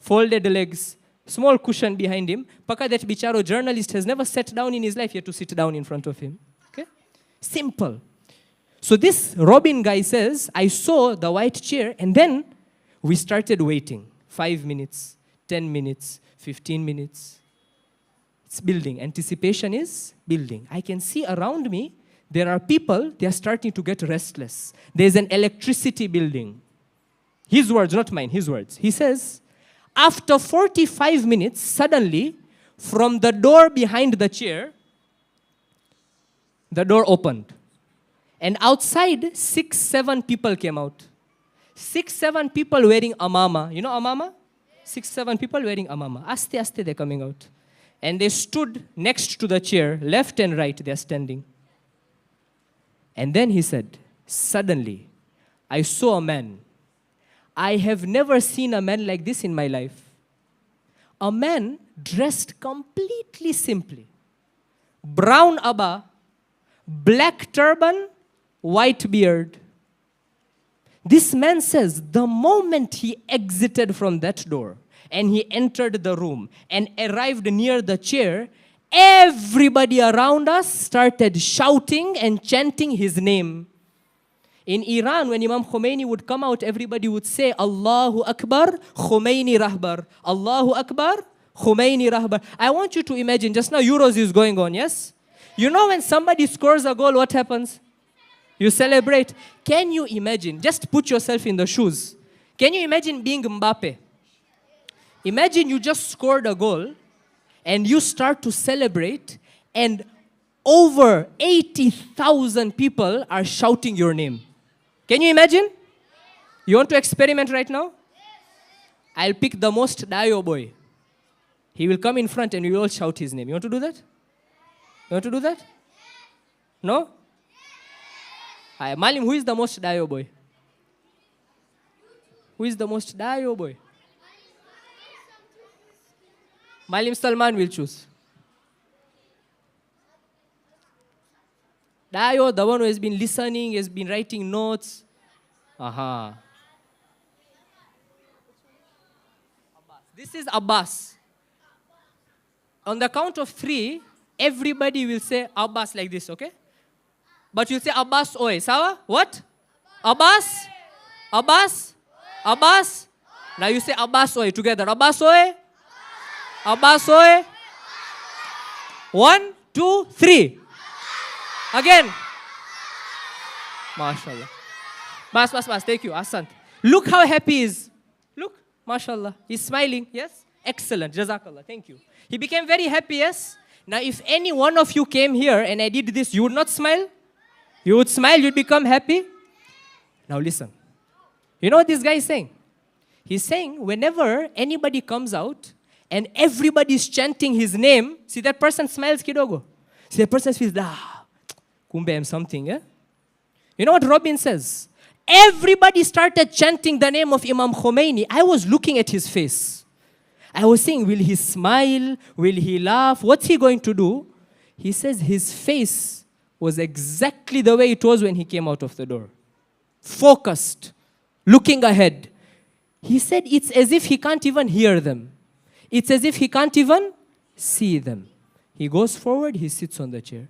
Folded legs. Small cushion behind him. Paka, that bicharo journalist has never sat down in his life. He had to sit down in front of him. Okay? Simple. So this Robin guy says, "I saw the white chair and then we started waiting. 5 minutes, 10 minutes, 15 minutes. It's building. Anticipation is building. I can see around me, there are people, they are starting to get restless. There's an electricity building." His words, not mine, his words. He says, after 45 minutes, suddenly, from the door behind the chair, the door opened. And outside, 6, 7 people came out. 6, 7 people wearing amama. You know amama? 6, 7 people wearing amama. Aste, aste, they're coming out. And they stood next to the chair, left and right, they're standing. And then he said, "Suddenly, I saw a man. I have never seen a man like this in my life. A man dressed completely simply. Brown abba, black turban, white beard. This man says, the moment he exited from that door and he entered the room and arrived near the chair, everybody around us started shouting and chanting his name. In Iran, when Imam Khomeini would come out, everybody would say, Allahu Akbar, Khomeini Rahbar. Allahu Akbar, Khomeini Rahbar. I want you to imagine, just now Euros is going on, yes? You know when somebody scores a goal, what happens? You celebrate. Can you imagine? Just put yourself in the shoes. Can you imagine being Mbappe? Imagine you just scored a goal and you start to celebrate and over 80,000 people are shouting your name. Can you imagine? You want to experiment right now? I'll pick the most Dayo boy. He will come in front and we will all shout his name. You want to do that? You want to do that? No? Hi, Malim, who is the most Dayo boy? Who is the most Dayo boy? Malim Salman will choose. Dayo, the one who has been listening, has been writing notes. Aha. This is Abbas. On the count of 3, everybody will say Abbas like this, okay? But you'll say Abbas Oy. Sawa? What? Abbas? Abbas? Abbas? Now you say Abbas Oy together. Abbas Oy? Abbas Oy? 1, 2, 3. Again. MashaAllah. Bas, take you. Asant. Look how happy he is. Look. MashaAllah. He's smiling. Yes? Excellent. Jazakallah. Thank you. He became very happy, yes? Now, if any one of you came here and I did this, you would not smile? You would smile, you'd become happy? Now listen. You know what this guy is saying? He's saying whenever anybody comes out and everybody is chanting his name, see that person smiles kidogo. See that person feels, kumbe I'm something, yeah? You know what Robin says? Everybody started chanting the name of Imam Khomeini. I was looking at his face. I was saying, will he smile? Will he laugh? What's he going to do? He says his face was exactly the way it was when he came out of the door. Focused, looking ahead. He said it's as if he can't even hear them. It's as if he can't even see them. He goes forward, he sits on the chair.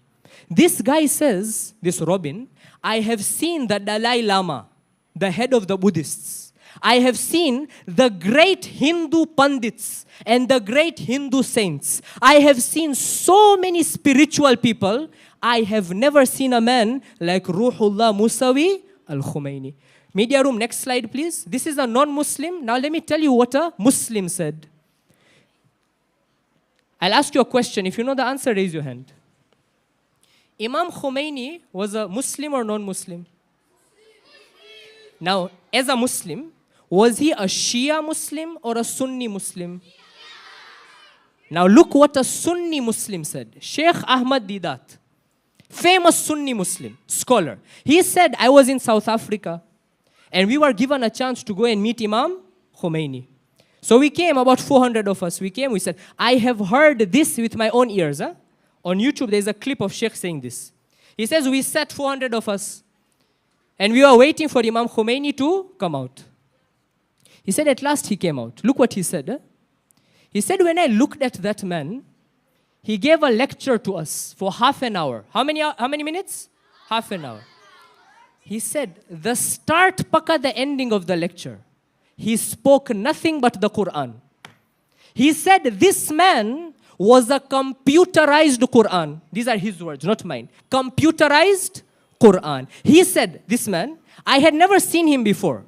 This guy says, this Robin, I have seen the Dalai Lama, the head of the Buddhists. I have seen the great Hindu Pandits and the great Hindu saints. I have seen so many spiritual people. I have never seen a man like Ruhullah Musawi al-Khomeini. Media room, next slide please. This is a non-Muslim. Now let me tell you what a Muslim said. I'll ask you a question. If you know the answer, raise your hand. Imam Khomeini was a Muslim or non-Muslim? Now, as a Muslim, was he a Shia Muslim or a Sunni Muslim? Now look what a Sunni Muslim said. Sheikh Ahmad Didat, famous Sunni Muslim scholar. He said, I was in South Africa and we were given a chance to go and meet Imam Khomeini. So we came, about 400 of us. We came, we said, I have heard this with my own ears. Huh? On YouTube, there's a clip of Sheikh saying this. He says, we sat 400 of us and we were waiting for Imam Khomeini to come out. He said, at last he came out. Look what he said. Huh? He said, when I looked at that man, he gave a lecture to us for half an hour. How many minutes? Half an hour. He said, the start paka the ending of the lecture, he spoke nothing but the Quran. He said, this man was a computerized Quran. These are his words, not mine. Computerized Quran. He said, this man, I had never seen him before.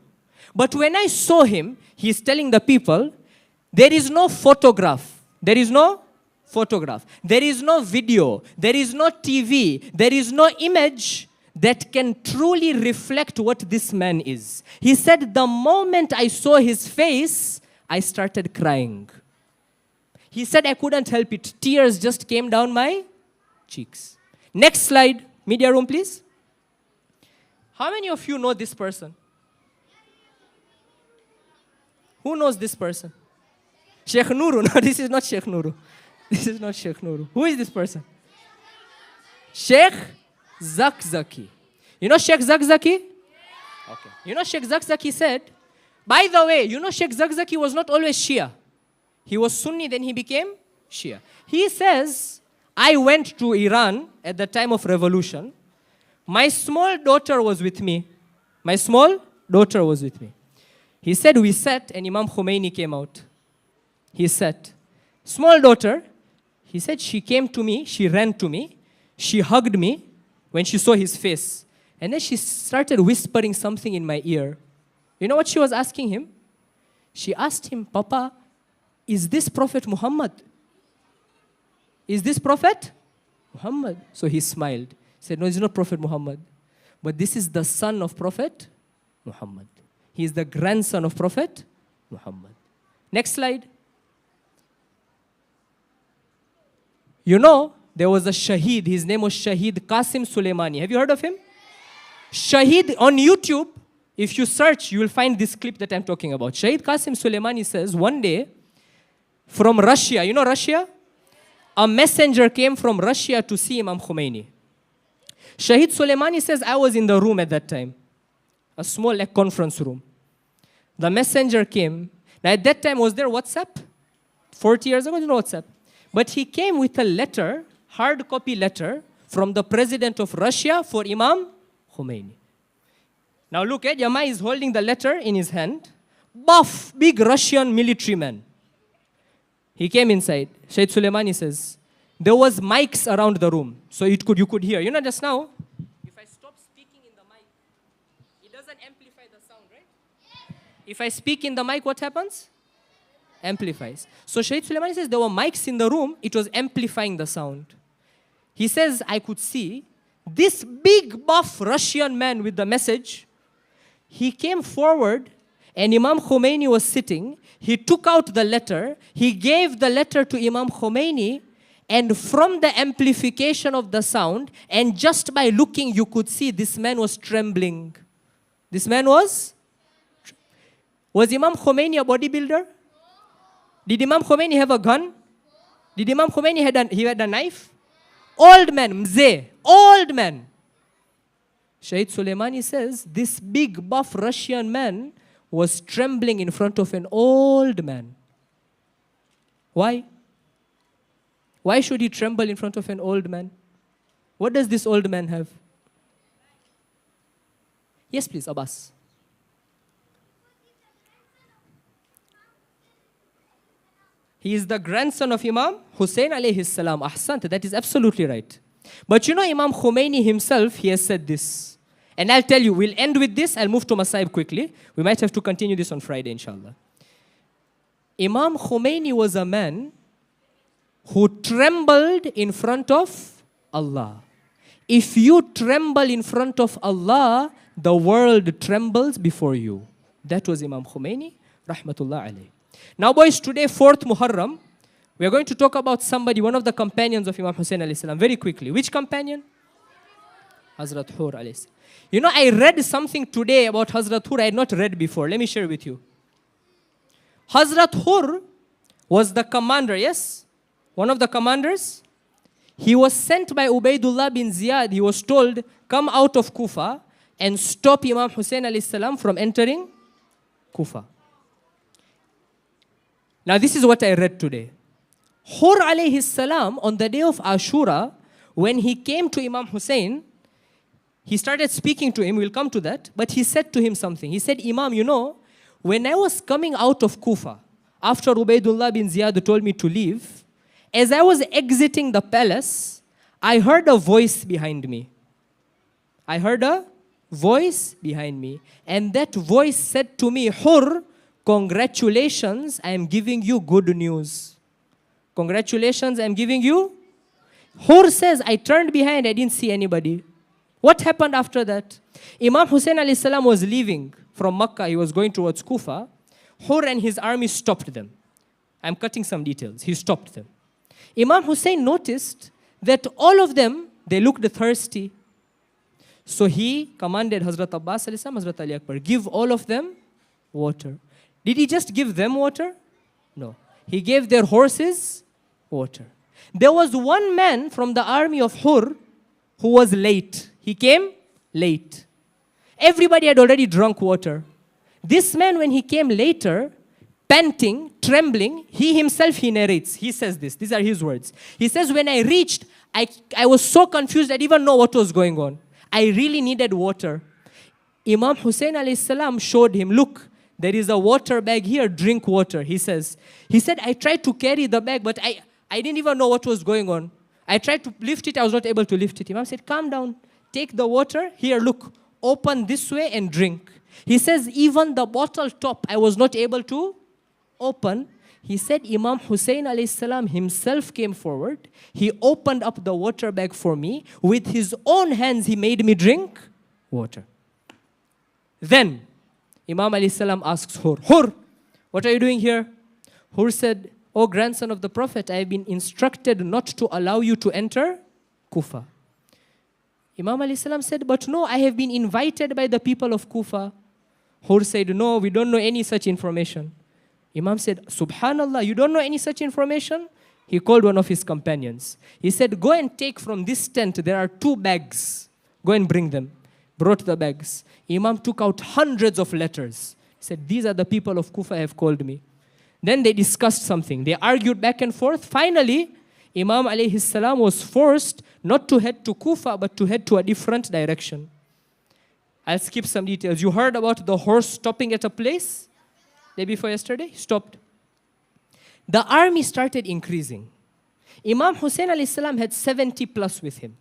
But when I saw him, he's telling the people, there is no photograph. There is no photograph. There is no video. There is no TV. There is no image that can truly reflect what this man is. He said, the moment I saw his face, I started crying. He said, I couldn't help it. Tears just came down my cheeks. Next slide. Media room, please. How many of you know this person? Who knows this person? Sheikh Nuru. No, this is not Sheikh Nuru. This is not Sheikh Nuru. Who is this person? Sheikh Zakzaki. You know Sheikh Zakzaki? Okay. You know Sheikh Zakzaki said, by the way, you know Sheikh Zakzaki was not always Shia. He was Sunni, then he became Shia. He says, I went to Iran at the time of revolution. My small daughter was with me. My small daughter was with me. He said, we sat and Imam Khomeini came out. He sat. Small daughter, he said, she came to me, she ran to me, she hugged me when she saw his face. And then she started whispering something in my ear. You know what she was asking him? She asked him, Papa, is this Prophet Muhammad? Is this Prophet Muhammad? So he smiled. He said, no, it's not Prophet Muhammad. But this is the son of Prophet Muhammad. He is the grandson of Prophet Muhammad. Next slide. You know, there was a Shaheed. His name was Shaheed Qasim Soleimani. Have you heard of him? Shaheed, on YouTube, if you search, you will find this clip that I'm talking about. Shaheed Qasim Soleimani says, one day, from Russia, you know Russia? A messenger came from Russia to see Imam Khomeini. Shaheed Soleimani says, I was in the room at that time. A small conference room. The messenger came. Now at that time, was there WhatsApp? 40 years ago, no WhatsApp. But he came with a letter, hard copy letter, from the president of Russia for Imam Khomeini. Now look, Yama is holding the letter in his hand. Buff, big Russian military man. He came inside. Shaheed Soleimani says, there was mics around the room, so you could hear. You know, just now, if I stop speaking in the mic, it doesn't amplify the sound, right? If I speak in the mic, what happens? Amplifies. So Shaheed Soleimani says there were mics in the room, it was amplifying the sound. He says, I could see this big buff Russian man with the message. He came forward and Imam Khomeini was sitting. He took out the letter. He gave the letter to Imam Khomeini, and from the amplification of the sound, and just by looking, you could see this man was trembling. This man was Imam Khomeini a bodybuilder? Did Imam Khomeini have a gun? Did Imam Khomeini had a knife? Old man, mzee, old man. Shaheed Soleimani says, this big buff Russian man was trembling in front of an old man. Why? Why should he tremble in front of an old man? What does this old man have? Yes, please, Abbas. He is the grandson of Imam Hussein alayhi salam. Ahsant, that is absolutely right. But you know, Imam Khomeini himself, he has said this. And I'll tell you, we'll end with this. I'll move to Masaib quickly. We might have to continue this on Friday, inshallah. Imam Khomeini was a man who trembled in front of Allah. If you tremble in front of Allah, the world trembles before you. That was Imam Khomeini, rahmatullah alayhi. Now boys, today 4th Muharram, we are going to talk about somebody, one of the companions of Imam Hussein alayhi salam, very quickly. Which companion? Hazrat Hurr alayhi salam. You know, I read something today about Hazrat Hurr I had not read before. Let me share with you. Hazrat Hurr was the commander, yes? One of the commanders. He was sent by Ubaidullah bin Ziyad. He was told, come out of Kufa and stop Imam Hussein alayhi salam from entering Kufa. Now this is what I read today. Hurr alayhi salam, on the day of Ashura, when he came to Imam Hussein, he started speaking to him, we'll come to that, but he said to him something. He said, Imam, you know, when I was coming out of Kufa, after Ubaidullah bin Ziyad told me to leave, as I was exiting the palace, I heard a voice behind me. I heard a voice behind me. And that voice said to me, Hurr, congratulations, I am giving you good news. Congratulations, I am giving you. Hurr says, I turned behind, I didn't see anybody. What happened after that? Imam Hussein alayhi salam was leaving from Makkah. He was going towards Kufa. Hurr and his army stopped them. I'm cutting some details. He stopped them. Imam Hussein noticed that all of them, they looked thirsty. So he commanded Hazrat Abbas alayhi salam, Hazrat Ali Akbar, give all of them water. Did he just give them water? No. He gave their horses water. There was one man from the army of Hurr who was late. He came late. Everybody had already drunk water. This man, when he came later, panting, trembling, he himself, he narrates. He says this. These are his words. He says, when I reached, I was so confused, I didn't even know what was going on. I really needed water. Imam Hussein alayhi salam showed him, look, there is a water bag here, drink water, he says. He said, I tried to carry the bag, but I didn't even know what was going on. I tried to lift it, I was not able to lift it. Imam said, calm down, take the water, here, look, open this way and drink. He says, even the bottle top, I was not able to open. He said, Imam Hussein alayhi salam himself came forward. He opened up the water bag for me. With his own hands, he made me drink water. Then, Imam alayhi salam asks Hurr, Hurr, what are you doing here? Hurr said, O grandson of the Prophet, I have been instructed not to allow you to enter Kufa. Imam alayhi salam said, but no, I have been invited by the people of Kufa. Hurr said, no, we don't know any such information. Imam said, Subhanallah, you don't know any such information? He called one of his companions. He said, go and take from this tent, there are 2 bags. Go and bring them. Brought the bags. Imam took out hundreds of letters. He said, these are the people of Kufa have called me. Then they discussed something. They argued back and forth. Finally, Imam alayhi salam was forced not to head to Kufa, but to head to a different direction. I'll skip some details. You heard about the horse stopping at a place? Day before yesterday, he stopped. The army started increasing. Imam Hussein alayhi salam had 70 plus with him.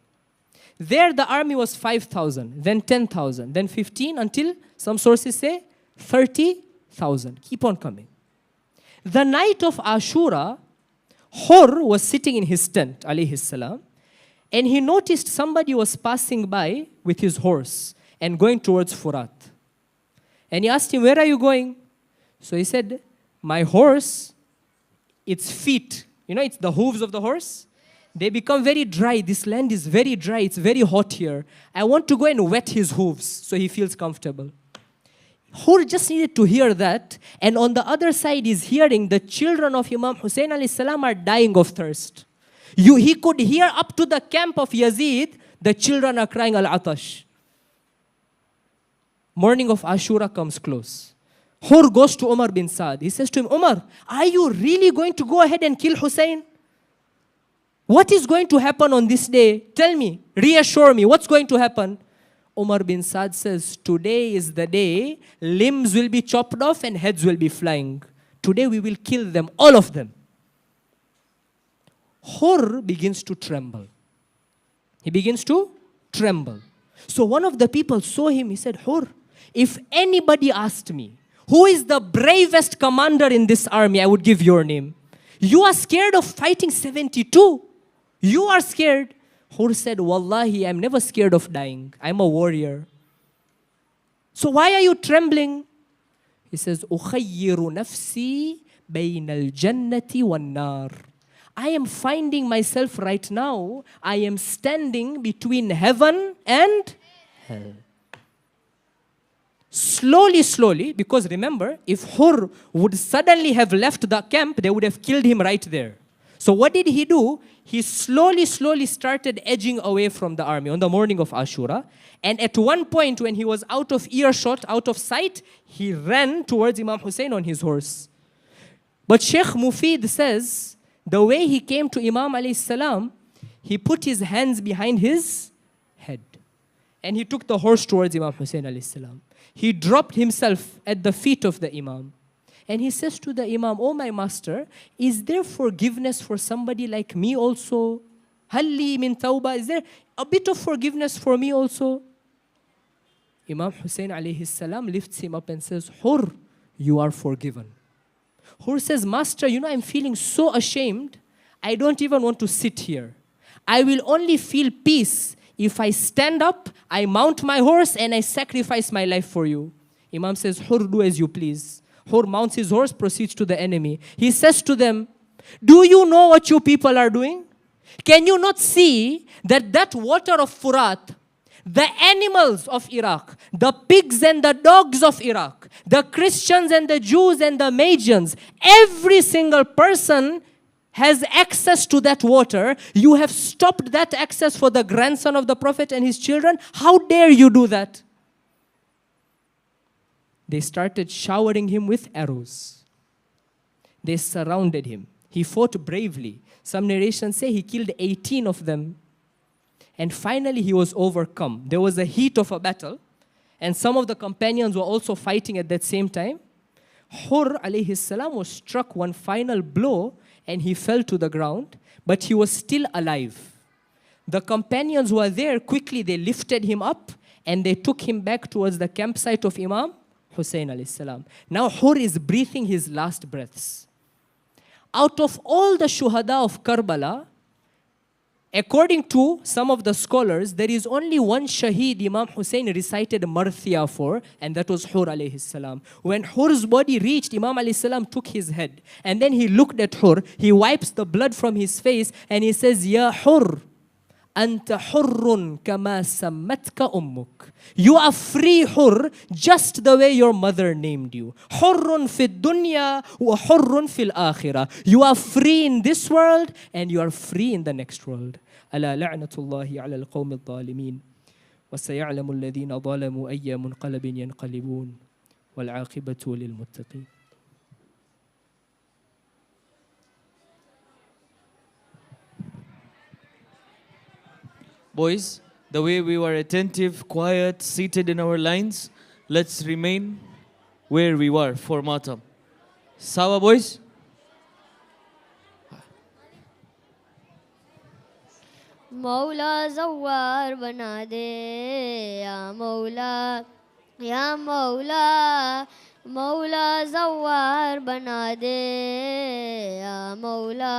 There the army was 5,000, then 10,000, then 15, until some sources say 30,000. Keep on coming. The night of Ashura, Hurr was sitting in his tent, alayhi salam, and he noticed somebody was passing by with his horse and going towards Furat. And he asked him, where are you going? So he said, my horse, its feet, you know, it's the hooves of the horse. They become very dry. This land is very dry. It's very hot here. I want to go and wet his hooves so he feels comfortable. Hurr just needed to hear that. And on the other side is hearing the children of Imam Hussein alayhi salam are dying of thirst. He could hear up to the camp of Yazid, the children are crying al-atash. Morning of Ashura comes close. Hurr goes to Umar bin Saad. He says to him, Umar, are you really going to go ahead and kill Hussein? What is going to happen on this day? Tell me, reassure me, what's going to happen? Umar bin Saad says, today is the day, limbs will be chopped off and heads will be flying. Today we will kill them, all of them. Hurr begins to tremble. He begins to tremble. So one of the people saw him, he said, Hurr, if anybody asked me, who is the bravest commander in this army, I would give your name. You are scared of fighting 72. You are scared. Hurr said, Wallahi, I'm never scared of dying. I'm a warrior. So why are you trembling? He says, أُخَيِّرُ نَفْسِي بَيْنَ الْجَنَّةِ وَالنَّارِ. I am finding myself right now, I am standing between heaven and hell. Slowly, because remember, if Hurr would suddenly have left the camp, they would have killed him right there. So what did he do? He slowly started edging away from the army on the morning of Ashura. And at one point, when he was out of earshot, out of sight, he ran towards Imam Hussein on his horse. But Sheikh Mufid says, the way he came to Imam alayhi salam, he put his hands behind his head. And he took the horse towards Imam Hussein alayhi salam. He dropped himself at the feet of the Imam. And he says to the Imam, oh my master, is there forgiveness for somebody like me also? Halli min tawbah, is there a bit of forgiveness for me also? Imam Hussein alayhi salam lifts him up and says, Hurr, you are forgiven. Hurr says, master, you know, I'm feeling so ashamed, I don't even want to sit here. I will only feel peace if I stand up, I mount my horse, and I sacrifice my life for you. Imam says, Hurr, do as you please. Hurr mounts his horse, proceeds to the enemy. He says to them, do you know what you people are doing? Can you not see that water of Furat, the animals of Iraq, the pigs and the dogs of Iraq, the Christians and the Jews and the Magians, every single person has access to that water. You have stopped that access for the grandson of the Prophet and his children. How dare you do that? They started showering him with arrows. They surrounded him. He fought bravely. Some narrations say he killed 18 of them. And finally he was overcome. There was a heat of a battle. And some of the companions were also fighting at that same time. Hurr alayhi salam was struck one final blow and he fell to the ground. But he was still alive. The companions who were there, quickly they lifted him up and they took him back towards the campsite of Imam Hussein alayhi salam. Now Hurr is breathing his last breaths. Out of all the shuhada of Karbala, according to some of the scholars, there is only one shaheed Imam Hussein recited marthia for, and that was Hurr alayhi salam. When Hurr's body reached, Imam alayhi salam took his head, and then he looked at Hurr, he wipes the blood from his face, and he says, Ya Hurr, Anta hurrun kama sammatka ummuk. You are free, Hurr, just the way your mother named you. Hurrun fid dunya wa hurrun fil akhirah. You are free in this world and you are free in the next world. Ala la'natullahi ala al-qawmi al-zalimin. Wa saya'lamu alladhina zalamu ayya munqalabin yanqalibun. Wal 'aqibatu lil muttaqin. Boys, the way we were attentive, quiet, seated in our lines, let's remain where we were for matam. Sawa, boys? मौला ज़व्वार बना दे या मौला मौला ज़व्वार बना दे या मौला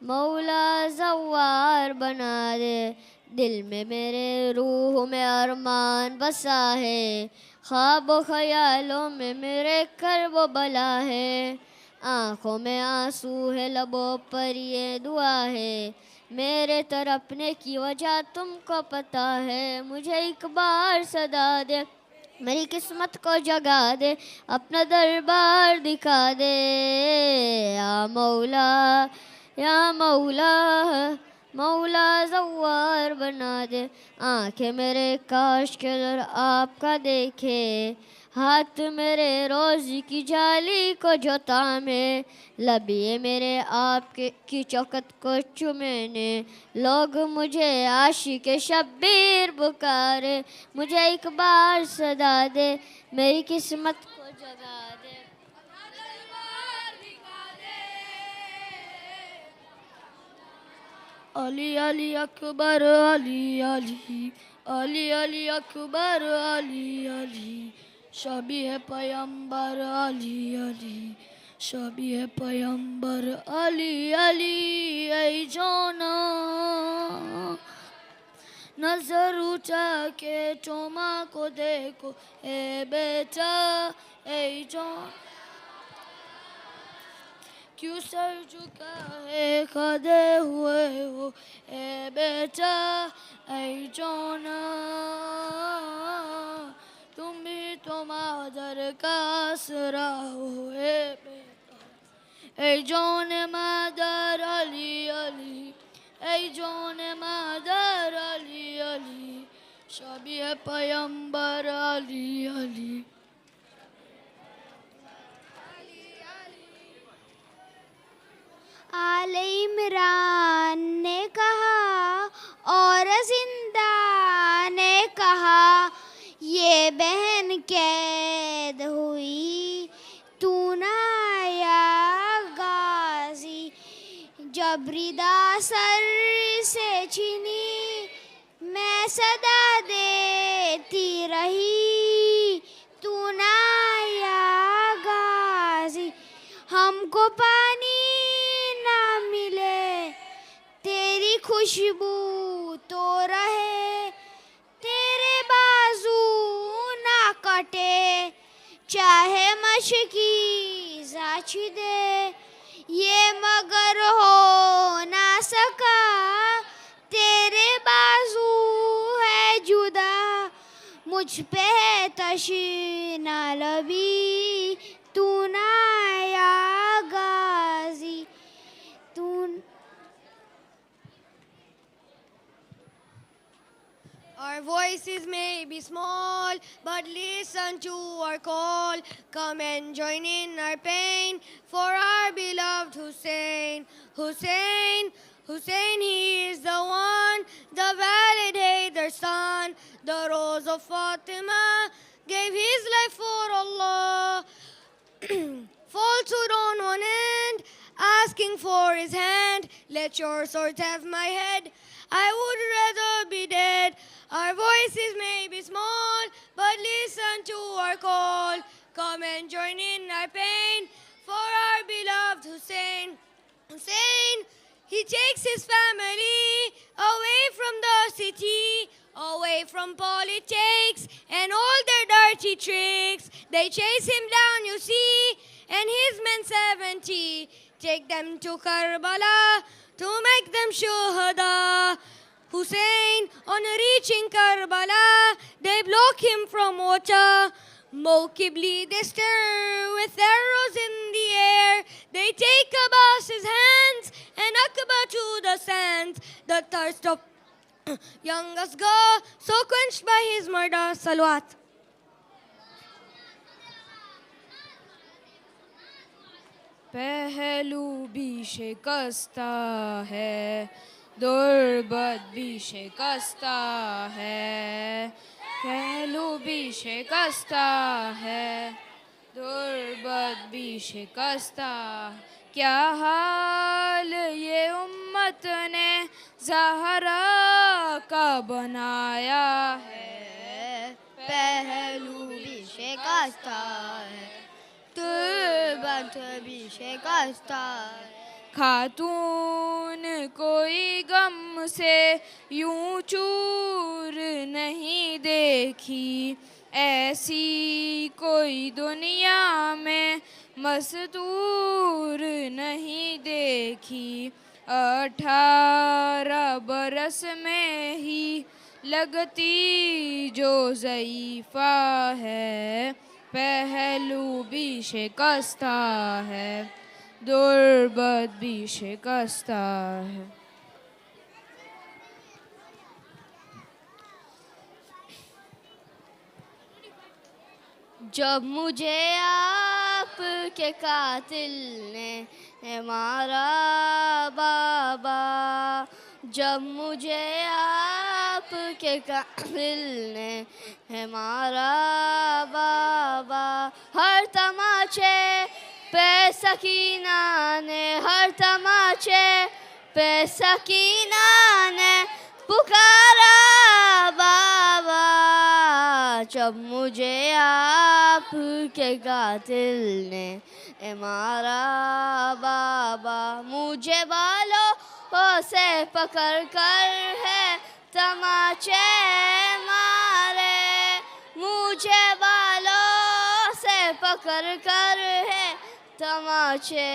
मौला ज़व्वार बना दे दिल में मेरे रूह में अरमान बसा है ख्वाब व ख्यालों में मेरे कर्ब व बला है आँखों में आंसू है लबों पर ये दुआ है मेरे तरपने की वजह तुमको पता है मुझे एक बार सदा दे मेरी किस्मत को जगा दे अपना दरबार दिखा दे या मौला मौला ज़व्वार बना दे। आंखें मेरे काश के दर आपका देखे, हाथ मेरे रोज़ी की जाली को जो तामे, लबिए मेरे आपके की चौखट को चुमेने। लोग मुझे आशिक शब्बीर पुकारे, मुझे एक बार सदा दे, मेरी किस्मत को जगा दे। अली अली अकबर अली अली, अली अली अकबर अली अली, शबी है पैगंबर अली अली, शबी है पैगंबर अली अली। ऐ जाना नजर उठा के चोमा को देखो, ए बेटा ऐ जान क्यों सर झुका है खड़े हुए हो, ए बेटा ऐ जोना, तुम भी तो मादर का आसरा हो, ए बेटा ऐ जोन मादर अली अली, ऐ जोन मादर अली अली, शबी है पैगंबर अली अली। आले इमरान ने कहा और जिंदा ने कहा, ये बहन कैद हुई तू ना आया गाजी, जबरीदा सर से छीनी मैं सदा देती रही, तू ना आया गाजी, हमको पानी ना मिले तेरी खुशबू तो रहे, तेरे बाजू ना कटे चाहे मशकी जाची दे, ये मगर हो ना सका तेरे बाजू है जुदा, मुझ पे है तशी ना लबी, तू ना आया गाजी, तू। Our voices may be small, but listen to our call. Come and join in our pain for our beloved Hussein. Hussein, Hussein, he is the one, the valid Haider son. The rose of Fatima gave his life for Allah. Falsehood on one end, asking for his hand. Let your sword have my head, I would rather be dead. Our voices may be small, but listen to our call. Come and join in our pain for our beloved Hussein. Hussein, he takes his family away from the city, away from politics and all their dirty tricks. They chase him down, you see, and his men 70. Take them to Karbala to make them shuhada. Hussein, on reaching Karbala, they block him from water. Mokibli, they stir with arrows in the air. They take Abbas's hands and Akbar to the sands. The thirst of young Asghar, so quenched by his murder. Salawat. पहलू भी शिकस्ता है, दुर्बत भी शिकस्ता है, पहलू भी शिकस्ता है, दुर्बत भी शिकस्ता। क्या हाल ये उम्मत ने ज़हरा का बनाया है, पहलू भी शिकस्ता है, तुर्बत भी शिकस्ता। खातून कोई गम से यूं चूर नहीं देखी, ऐसी कोई दुनिया में मस्तूर नहीं देखी। 18 बरस में ही लगती जो ज़ईफ़ा है, पहलू भी शिकस्ता है, दुर्बत भी शिकस्ता है। जब मुझे आपके कातिल ने मारा बाबा, जब मुझे आपके कातिल ने मारा बाबा, हर तमाचे पे सकीना ने, हर तमाचे पे सकीना ने पुकारा बाबा, जब मुझे आपके कातिल ने मारा बाबा, मुझे बालों से पकड़ कर है तमाचे मारे, मुझे बालों से पकड़ कर है तमाचे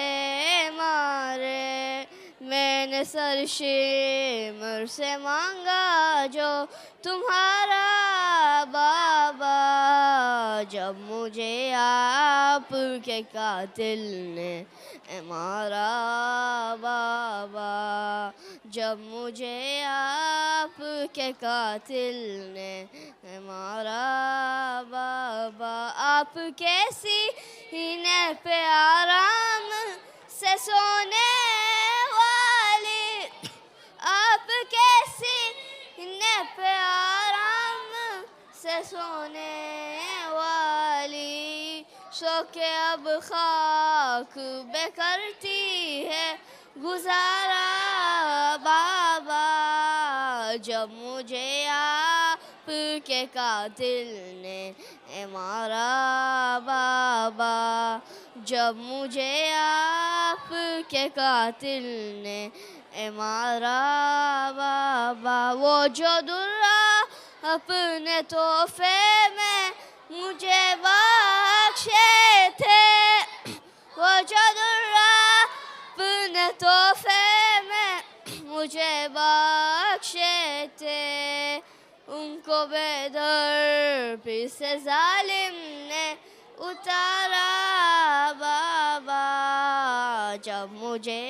मारे, मैंने सरशिमर से मांगा जो तुम्हारा बाबा, जब मुझे आपके कातिल ने मारा बाबा, जब मुझे आपके कातिल ने मारा बाबा, आपके सीने पे आराम से सोने वाली, आपके सीने पे आराम से सोने वाली, सो के अब खाक बे करती है गुजारा बाबा, जब मुझे आपके कातिल ने मारा बाबा, जब मुझे आपके कातिल ने मारा बाबा, वो जो दुर्रा अपने तोहफे में मुझे बख्शे थे, वो जो दुर्रा अपने तोहफे में मुझे बख्शे थे, उनको बेदर्दी से जालिम ने उतारा बाबा, जब मुझे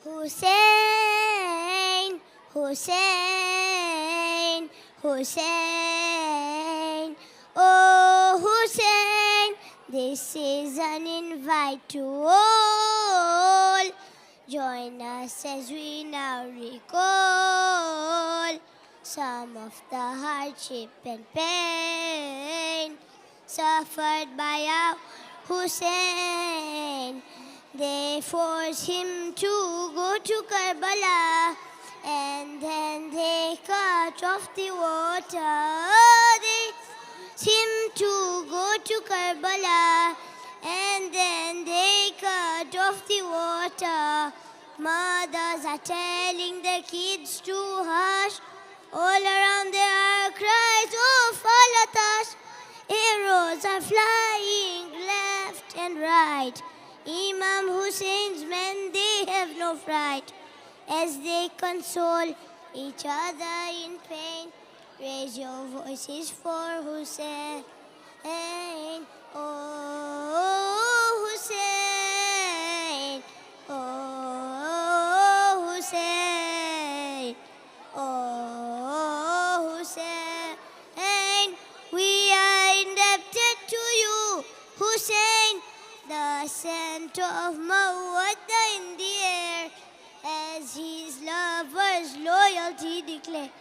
Hussein, Hussein, Hussein, oh Hussein, this is an invite to all. Join us as we now recall some of the hardship and pain suffered by our Hussein. They forced him to go to Karbala, and then they cut off the water. They forced him to go to Karbala, and then they cut off the water. Mothers are telling their kids to hush. All around there are cries, oh follow us. Arrows are flying left and right. Imam Hussein's men, they have no fright. As they console each other in pain, raise your voices for Hussein. Oh Hussein, oh Hussein, oh Hussein, we are indebted to you, Hussein, the scent of Mawadda in the air, as his lovers' loyalty declare.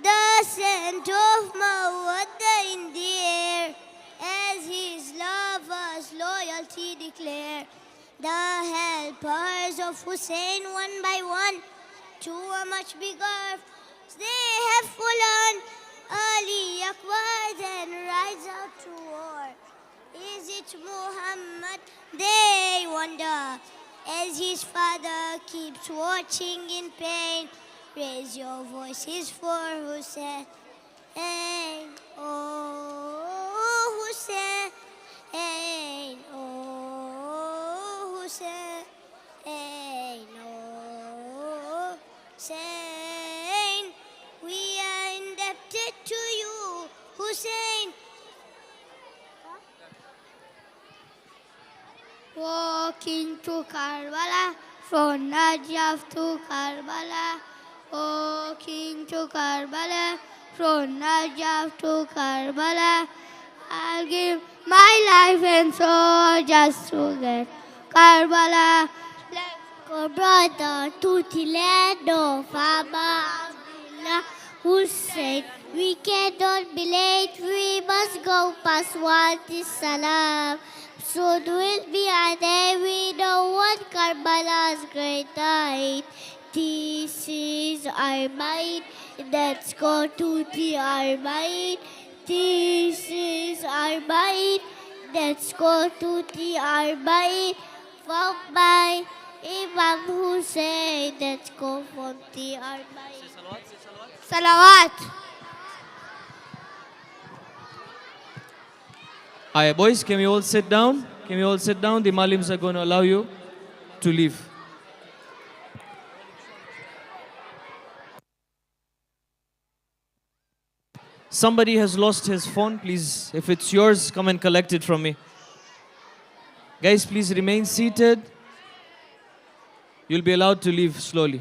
The scent of Mawadda in the air, as his lovers' loyalty declare. The helpers of Hussein, one by one, to a much bigger force they have fallen. Ali Akbar then rides out to war. Is it Muhammad? They wonder, as his father keeps watching in pain. Raise your voices for Hussein. Oh Hussein, oh Hussein, oh Hussein, we are indebted to you, Hussein. Walking to Karbala, from Najaf to Karbala, O King to Karbala, from Najaf to Karbala, I'll give my life and soul just to get Karbala. Let's go, brother, to the land of Abba, who said, we cannot be late, we must go past what is salam. Soon will be a day we know what Karbala's great night. This is our mind, let's go to the Arbaid. This is our mind, let's go to the Arbaid. From my Imam Hussein, let's go from the Arbaid. Salawat. Hi, boys, can we all sit down? Can we all sit down? The Malims are going to allow you to leave. Somebody has lost his phone. Please, if it's yours, come and collect it from me. Guys, please remain seated. You'll be allowed to leave slowly.